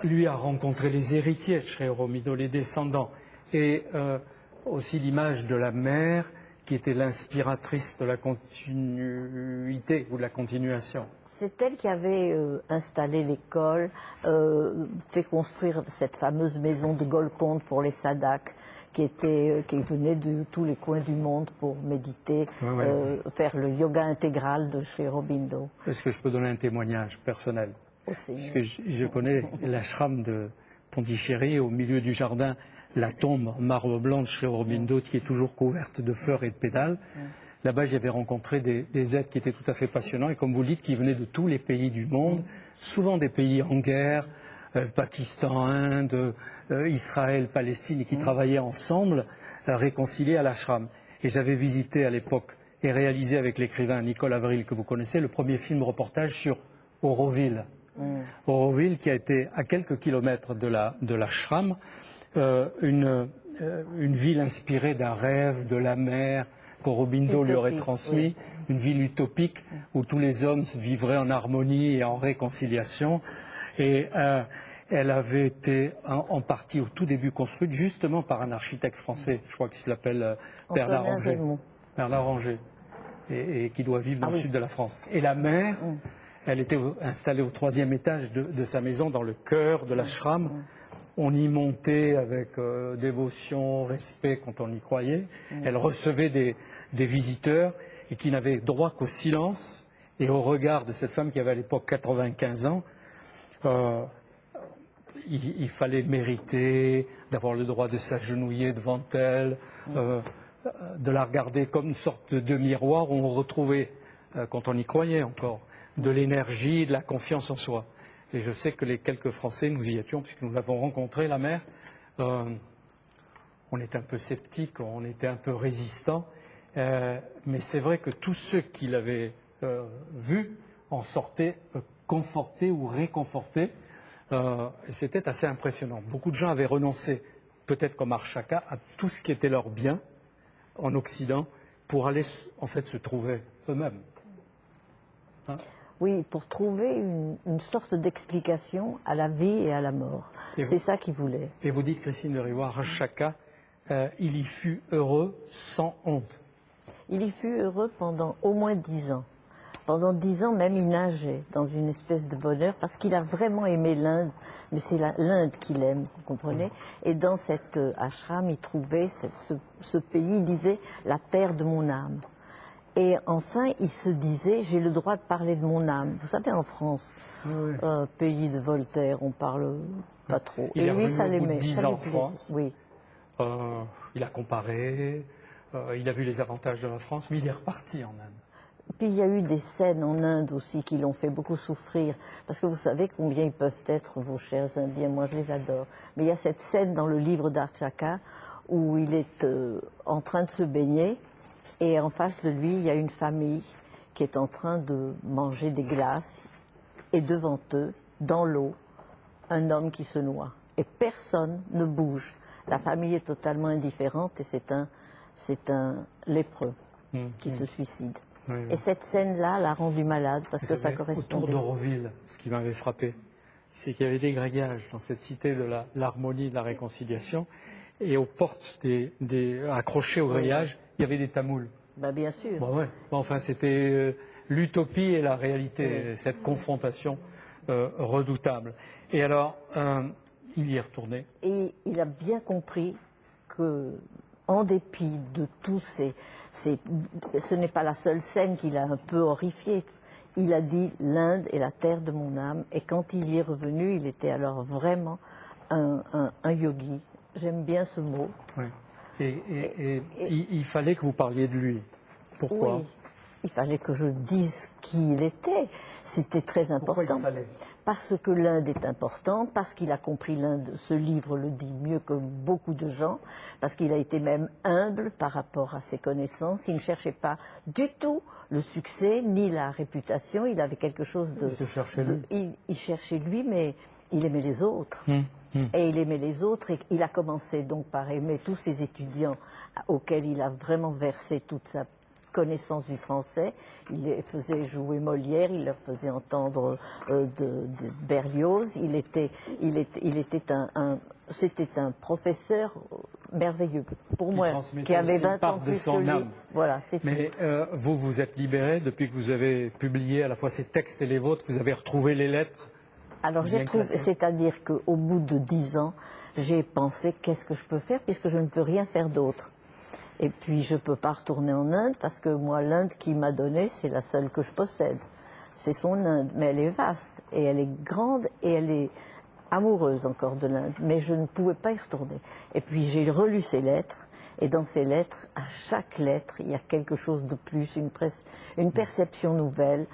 Speaker 1: lui, a rencontré les héritiers de Sri Aurobindo, les descendants, et aussi l'image de la mère qui était l'inspiratrice de la continuité ou de la continuation.
Speaker 5: C'est elle qui avait installé l'école, fait construire cette fameuse maison de Golconde pour les sadhaks, qui venait de tous les coins du monde pour méditer, faire le yoga intégral de Sri Aurobindo.
Speaker 1: Est-ce que je peux donner un témoignage personnel? Parce que je connais l'ashram de Pondichéry, au milieu du jardin, la tombe marbre blanc de Sri Aurobindo qui est toujours couverte de fleurs et de pédales. Là-bas, j'avais rencontré des êtres qui étaient tout à fait passionnants et, comme vous le dites, qui venaient de tous les pays du monde, souvent des pays en guerre, Pakistan, Inde, Israël, Palestine, et qui travaillaient ensemble, réconciliés à l'ashram. Et j'avais visité à l'époque et réalisé avec l'écrivain Nicole Avril, que vous connaissez, le premier film reportage sur Auroville. Auroville, qui a été à quelques kilomètres de l'ashram, une ville inspirée d'un rêve de la mer qu'Aurobindo lui aurait transmis, une ville utopique où tous les hommes vivraient en harmonie et en réconciliation. Et elle avait été en partie au tout début construite justement par un architecte français, je crois qu'il s'appelle Bernard Ranger. Bernard Ranger, et qui doit vivre dans le sud de la France. Et la mère, elle était installée au 3e étage de sa maison, dans le cœur de l'ashram. On y montait avec dévotion, respect quand on y croyait. Elle recevait des visiteurs et qui n'avaient droit qu'au silence et au regard de cette femme qui avait à l'époque 95 ans. Il fallait mériter d'avoir le droit de s'agenouiller devant elle, de la regarder comme une sorte de miroir où on retrouvait, quand on y croyait encore, de l'énergie, de la confiance en soi. Et je sais que les quelques Français, nous y étions, puisque nous l'avons rencontré, la mère, on était un peu sceptiques, on était un peu résistants, mais c'est vrai que tous ceux qui l'avaient vu en sortaient confortés ou réconfortés. C'était assez impressionnant. Beaucoup de gens avaient renoncé, peut-être comme Archaka, à tout ce qui était leur bien en Occident pour aller en fait se trouver eux-mêmes. Hein?
Speaker 5: Oui, pour trouver une sorte d'explication à la vie et à la mort. C'est ça qu'il voulait.
Speaker 1: Et vous dites, Christine de Rivoire, Archaka, il y fut heureux sans honte.
Speaker 5: Il y fut heureux pendant au moins 10 ans. Pendant 10 ans, même, il nageait dans une espèce de bonheur parce qu'il a vraiment aimé l'Inde. Mais c'est l'Inde qu'il aime, vous comprenez? Et dans cet ashram, il trouvait ce pays, il disait, la terre de mon âme. Et enfin, il se disait, j'ai le droit de parler de mon âme. Vous savez, en France, pays de Voltaire, on parle pas trop.
Speaker 1: Il
Speaker 5: et
Speaker 1: est
Speaker 5: lui, ça
Speaker 1: revenu au bout de
Speaker 5: l'aimait.
Speaker 1: 10 ans en France.
Speaker 5: Oui.
Speaker 1: Il a comparé, il a vu les avantages de la France, mais il est reparti en Inde.
Speaker 5: Puis il y a eu des scènes en Inde aussi qui l'ont fait beaucoup souffrir, parce que vous savez combien ils peuvent être, vos chers Indiens, moi je les adore. Mais il y a cette scène dans le livre d'Archaka où il est en train de se baigner, et en face de lui, il y a une famille qui est en train de manger des glaces, et devant eux, dans l'eau, un homme qui se noie. Et personne ne bouge. La famille est totalement indifférente, et c'est un lépreux qui se suicide.
Speaker 1: Oui, oui.
Speaker 5: Et cette scène-là l'a rendu malade parce que ça
Speaker 1: Autour
Speaker 5: correspondait.
Speaker 1: d'Auroville, ce qui m'avait frappé, c'est qu'il y avait des graillages dans cette cité de l'harmonie, de la réconciliation, et aux portes accrochées aux graillages, il y avait des tamouls.
Speaker 5: Bah, bien sûr.
Speaker 1: Bon, ouais. Bon, enfin, c'était l'utopie et la réalité, cette confrontation redoutable. Et alors, il y est retourné.
Speaker 5: Et il a bien compris que, en dépit de tous ce n'est pas la seule scène qui l'a un peu horrifié. Il a dit « l'Inde est la terre de mon âme ». Et quand il y est revenu, il était alors vraiment un yogi. J'aime bien ce mot.
Speaker 1: Oui. Et il fallait que vous parliez de lui. Pourquoi?
Speaker 5: Oui, il fallait que je dise qui il était. C'était très important.
Speaker 1: Pourquoi il fallait?
Speaker 5: parce que l'Inde est importante, parce qu'il a compris l'Inde, ce livre le dit mieux que beaucoup de gens, parce qu'il a été même humble par rapport à ses connaissances. Il ne cherchait pas du tout le succès ni la réputation, il avait quelque chose de...
Speaker 1: Il se cherchait lui.
Speaker 5: Il cherchait lui, mais il aimait les autres. Et il aimait les autres, et il a commencé donc par aimer tous ces étudiants auxquels il a vraiment versé toute sa connaissance du français. Il les faisait jouer Molière, il leur faisait entendre de Berlioz. C'était un professeur merveilleux pour moi, qui avait 20 ans plus que lui. Voilà,
Speaker 1: mais vous vous êtes libéré depuis que vous avez publié à la fois ces textes et les vôtres, vous avez retrouvé les lettres.
Speaker 5: Alors j'ai trouvé, c'est-à-dire qu'au bout de 10 ans, j'ai pensé qu'est-ce que je peux faire puisque je ne peux rien faire d'autre. Et puis je ne peux pas retourner en Inde parce que moi l'Inde qu'il m'a donnée, c'est la seule que je possède. C'est son Inde, mais elle est vaste et elle est grande et elle est amoureuse encore de l'Inde. Mais je ne pouvais pas y retourner. Et puis j'ai relu ses lettres et dans ces lettres, à chaque lettre, il y a quelque chose de plus, une perception nouvelle,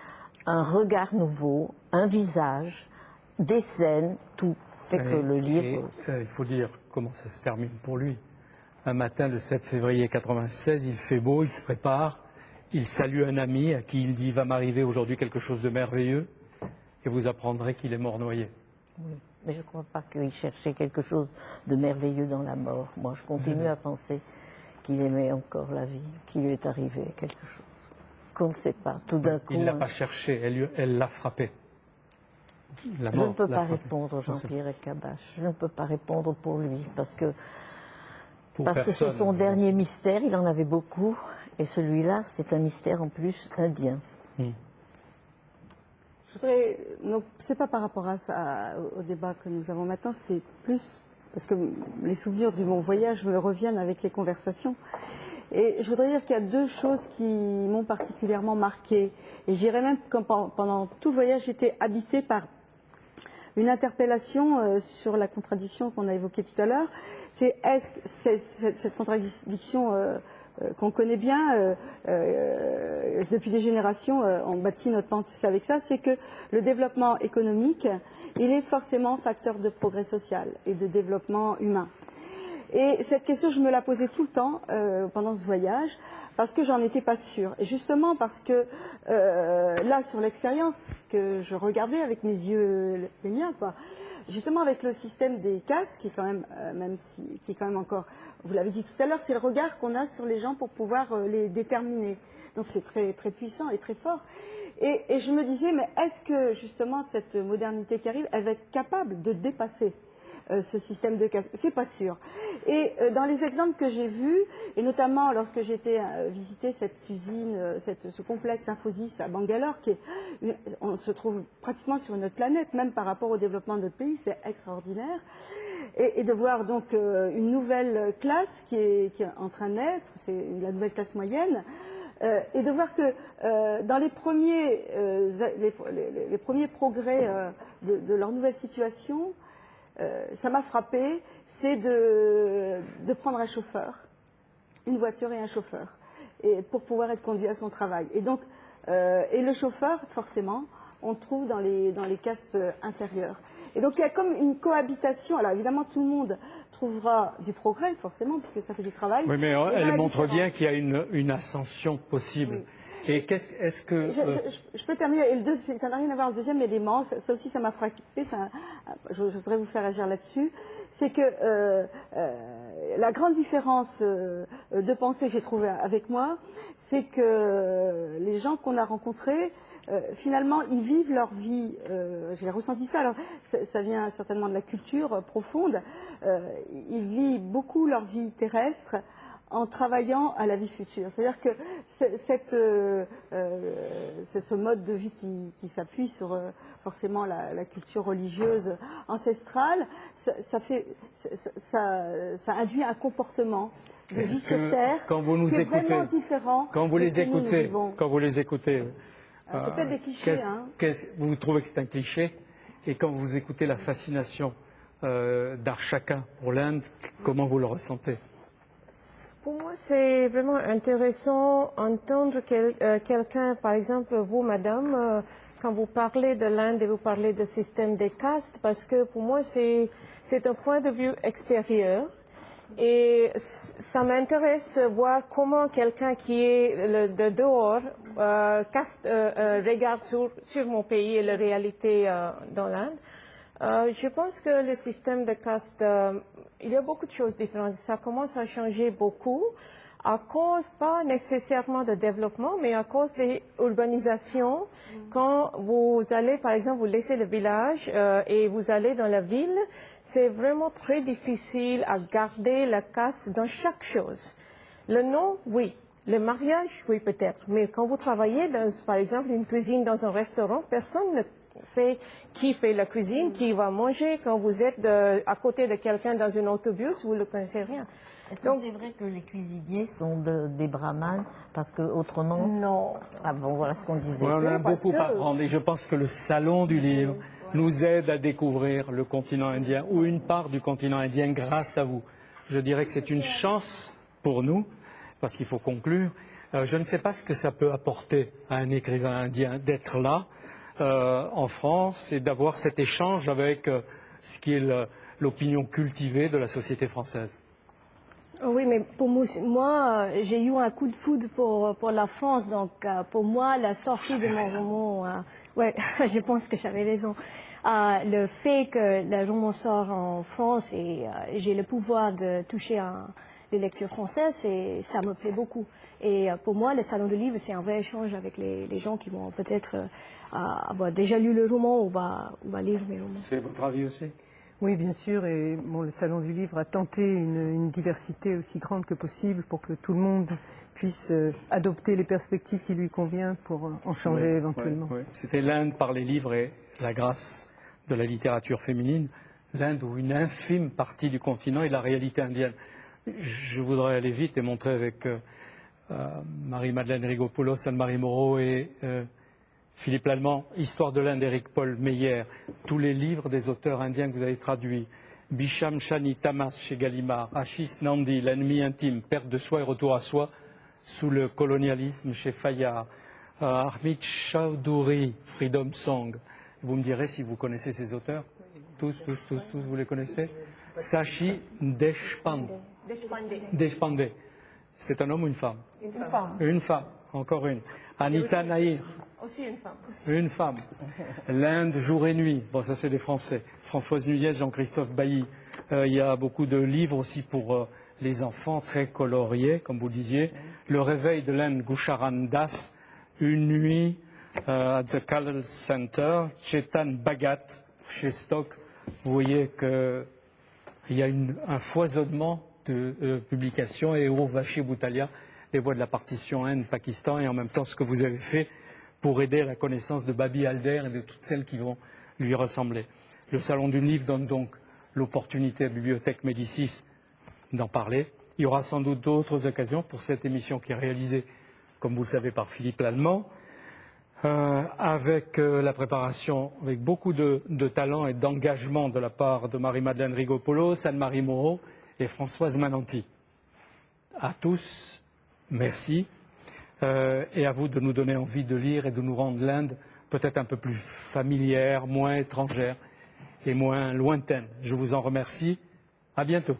Speaker 5: un regard nouveau, un visage, des scènes, tout fait que le livre...
Speaker 1: il faut dire comment ça se termine pour lui. Un matin, le 7 février 1996, il fait beau, il se prépare, il salue un ami à qui il dit « va m'arriver aujourd'hui quelque chose de merveilleux » et vous apprendrez qu'il est mort noyé.
Speaker 5: Oui, mais je ne crois pas qu'il cherchait quelque chose de merveilleux dans la mort. Moi, je continue à penser qu'il aimait encore la vie, qu'il lui est arrivé quelque chose qu'on ne sait pas. Tout d'un coup...
Speaker 1: Il ne l'a pas cherché, elle l'a frappé.
Speaker 5: Je ne peux pas répondre, Jean-Pierre Elkabbach. Je ne peux pas répondre pour lui, parce que c'est son dernier mystère, il en avait beaucoup, et celui-là, c'est un mystère en plus indien.
Speaker 3: C'est pas par rapport à ça, au débat que nous avons maintenant, c'est plus parce que les souvenirs de mon voyage me reviennent avec les conversations. Et je voudrais dire qu'il y a deux choses qui m'ont particulièrement marquée. Et je dirais même que pendant tout le voyage, j'étais habitée par une interpellation sur la contradiction qu'on a évoquée tout à l'heure. C'est cette contradiction qu'on connaît bien depuis des générations, on bâtit notre pensée avec ça, c'est que le développement économique, il est forcément facteur de progrès social et de développement humain. Et cette question, je me la posais tout le temps pendant ce voyage, parce que j'en étais pas sûre. Et justement parce que là, sur l'expérience que je regardais avec mes yeux, les miens, quoi, justement avec le système des castes, qui est quand même, qui est quand même encore, vous l'avez dit tout à l'heure, c'est le regard qu'on a sur les gens pour pouvoir les déterminer. Donc c'est très, très puissant et très fort. Et je me disais, mais est-ce que justement cette modernité qui arrive, elle va être capable de dépasser ce système de caste? C'est pas sûr. Et dans les exemples que j'ai vus, et notamment lorsque j'ai été visiter cette usine, ce complexe Infosys à Bangalore, on se trouve pratiquement sur une autre planète, même par rapport au développement de notre pays, c'est extraordinaire. Et de voir donc une nouvelle classe qui est en train de naître, c'est la nouvelle classe moyenne, et de voir que dans les premiers progrès de leur nouvelle situation, ça m'a frappé, c'est de prendre un chauffeur, une voiture et un chauffeur, et pour pouvoir être conduit à son travail. Et donc, et le chauffeur, forcément, on trouve dans les castes inférieures. Et donc il y a comme une cohabitation. Alors évidemment, tout le monde trouvera du progrès, forcément, puisque ça fait du travail.
Speaker 1: Oui, mais elle montre bien qu'il y a une ascension possible. Oui. Et est-ce que...
Speaker 3: Je peux terminer, et ça n'a rien à voir avec le deuxième élément, ça aussi ça m'a frappé, je voudrais vous faire agir là-dessus, c'est que la grande différence de pensée que j'ai trouvée avec moi, c'est que les gens qu'on a rencontrés, finalement, ils vivent leur vie, j'ai ressenti ça, alors ça vient certainement de la culture profonde, ils vivent beaucoup leur vie terrestre, en travaillant à la vie future. C'est-à-dire que c'est ce mode de vie qui s'appuie sur forcément la culture religieuse ancestrale, ça induit un comportement de vie sur Terre qui est vraiment différent
Speaker 1: quand vous les écoutez,
Speaker 3: c'est peut-être des clichés.
Speaker 1: Vous trouvez que c'est un cliché, et quand vous écoutez la fascination d'Arshaka pour l'Inde, comment vous le ressentez?
Speaker 4: Pour moi, c'est vraiment intéressant d'entendre quelqu'un, par exemple vous, madame, quand vous parlez de l'Inde et vous parlez du système des castes, parce que pour moi, c'est un point de vue extérieur. Et ça m'intéresse de voir comment quelqu'un qui est de dehors regarde sur mon pays et la réalité dans l'Inde. Je pense que le système de caste, il y a beaucoup de choses différentes. Ça commence à changer beaucoup à cause, pas nécessairement de développement, mais à cause des urbanisations. Quand vous allez, par exemple, vous laissez le village et vous allez dans la ville, c'est vraiment très difficile à garder la caste dans chaque chose. Le nom, oui. Le mariage, oui, peut-être. Mais quand vous travaillez dans, par exemple, une cuisine dans un restaurant, personne ne sait qui fait la cuisine, qui va manger. Quand vous êtes à côté de quelqu'un dans un autobus, vous ne connaissez rien.
Speaker 5: Est-ce que c'est vrai que les cuisiniers sont des brahmanes? Parce que autrement...
Speaker 4: Non.
Speaker 5: Ah bon, voilà ce qu'on disait.
Speaker 1: Ouais, on a beaucoup à apprendre et je pense que le salon du livre nous aide à découvrir le continent indien ou une part du continent indien grâce à vous. Je dirais que c'est une chance pour nous, parce qu'il faut conclure. Je ne sais pas ce que ça peut apporter à un écrivain indien d'être là, en France, et d'avoir cet échange avec ce qui est l'opinion cultivée de la société française.
Speaker 2: Oui, mais pour moi, j'ai eu un coup de foudre pour la France. Donc, pour moi, la sortie de mon roman, ouais, je pense que j'avais raison. Le fait que le roman sort en France et j'ai le pouvoir de toucher les lectures françaises, ça me plaît beaucoup. Et pour moi, le salon du livre, c'est un vrai échange avec les gens qui vont peut-être avoir déjà lu le roman ou va lire mes romans.
Speaker 1: C'est votre avis aussi?
Speaker 7: Oui, bien sûr, et bon, le Salon du Livre a tenté une diversité aussi grande que possible pour que tout le monde puisse adopter les perspectives qui lui conviennent pour en changer éventuellement.
Speaker 1: Oui. C'était l'Inde par les livres et la grâce de la littérature féminine, l'Inde où une infime partie du continent est la réalité indienne. Je voudrais aller vite et montrer avec Marie-Madeleine Rigopoulos, Anne-Marie Moreau et Philippe Lallemand, Histoire de l'Inde, Éric Paul Meyer, tous les livres des auteurs indiens que vous avez traduits, Bisham Chani Tamas chez Gallimard, Ashis Nandi, L'ennemi intime, Perte de soi et retour à soi, sous le colonialisme chez Fayard, Harmit Chaudhuri, Freedom Song. Vous me direz si vous connaissez ces auteurs? Tous, vous les connaissez? Sachi Deshpande. Deshpande. C'est un homme ou une femme?
Speaker 4: Une femme.
Speaker 1: Une femme, encore une. Anita Nair.
Speaker 4: Aussi une femme.
Speaker 1: Une femme. L'Inde, jour et nuit. Bon, ça c'est des Français. Françoise Nuyès, Jean-Christophe Bailly. Il y a beaucoup de livres aussi pour les enfants, très coloriés, comme vous le disiez. Le réveil de l'Inde, Gusharan Das. Une nuit at the Cultural Center. Chetan Bhagat, chez Stock. Vous voyez qu'il y a un foisonnement de publications. Et Urvashi Bhutalia, les voix de la partition Inde-Pakistan. Et en même temps, ce que vous avez fait pour aider à la connaissance de Babi Alder et de toutes celles qui vont lui ressembler. Le Salon du Livre donne donc l'opportunité à la Bibliothèque Médicis d'en parler. Il y aura sans doute d'autres occasions pour cette émission qui est réalisée, comme vous le savez, par Philippe Lallemand, avec la préparation, avec beaucoup de talent et d'engagement de la part de Marie-Madeleine Rigopoulos, Anne-Marie Moreau et Françoise Mananti. À tous, merci. Et à vous de nous donner envie de lire et de nous rendre l'Inde peut-être un peu plus familière, moins étrangère et moins lointaine. Je vous en remercie. À bientôt.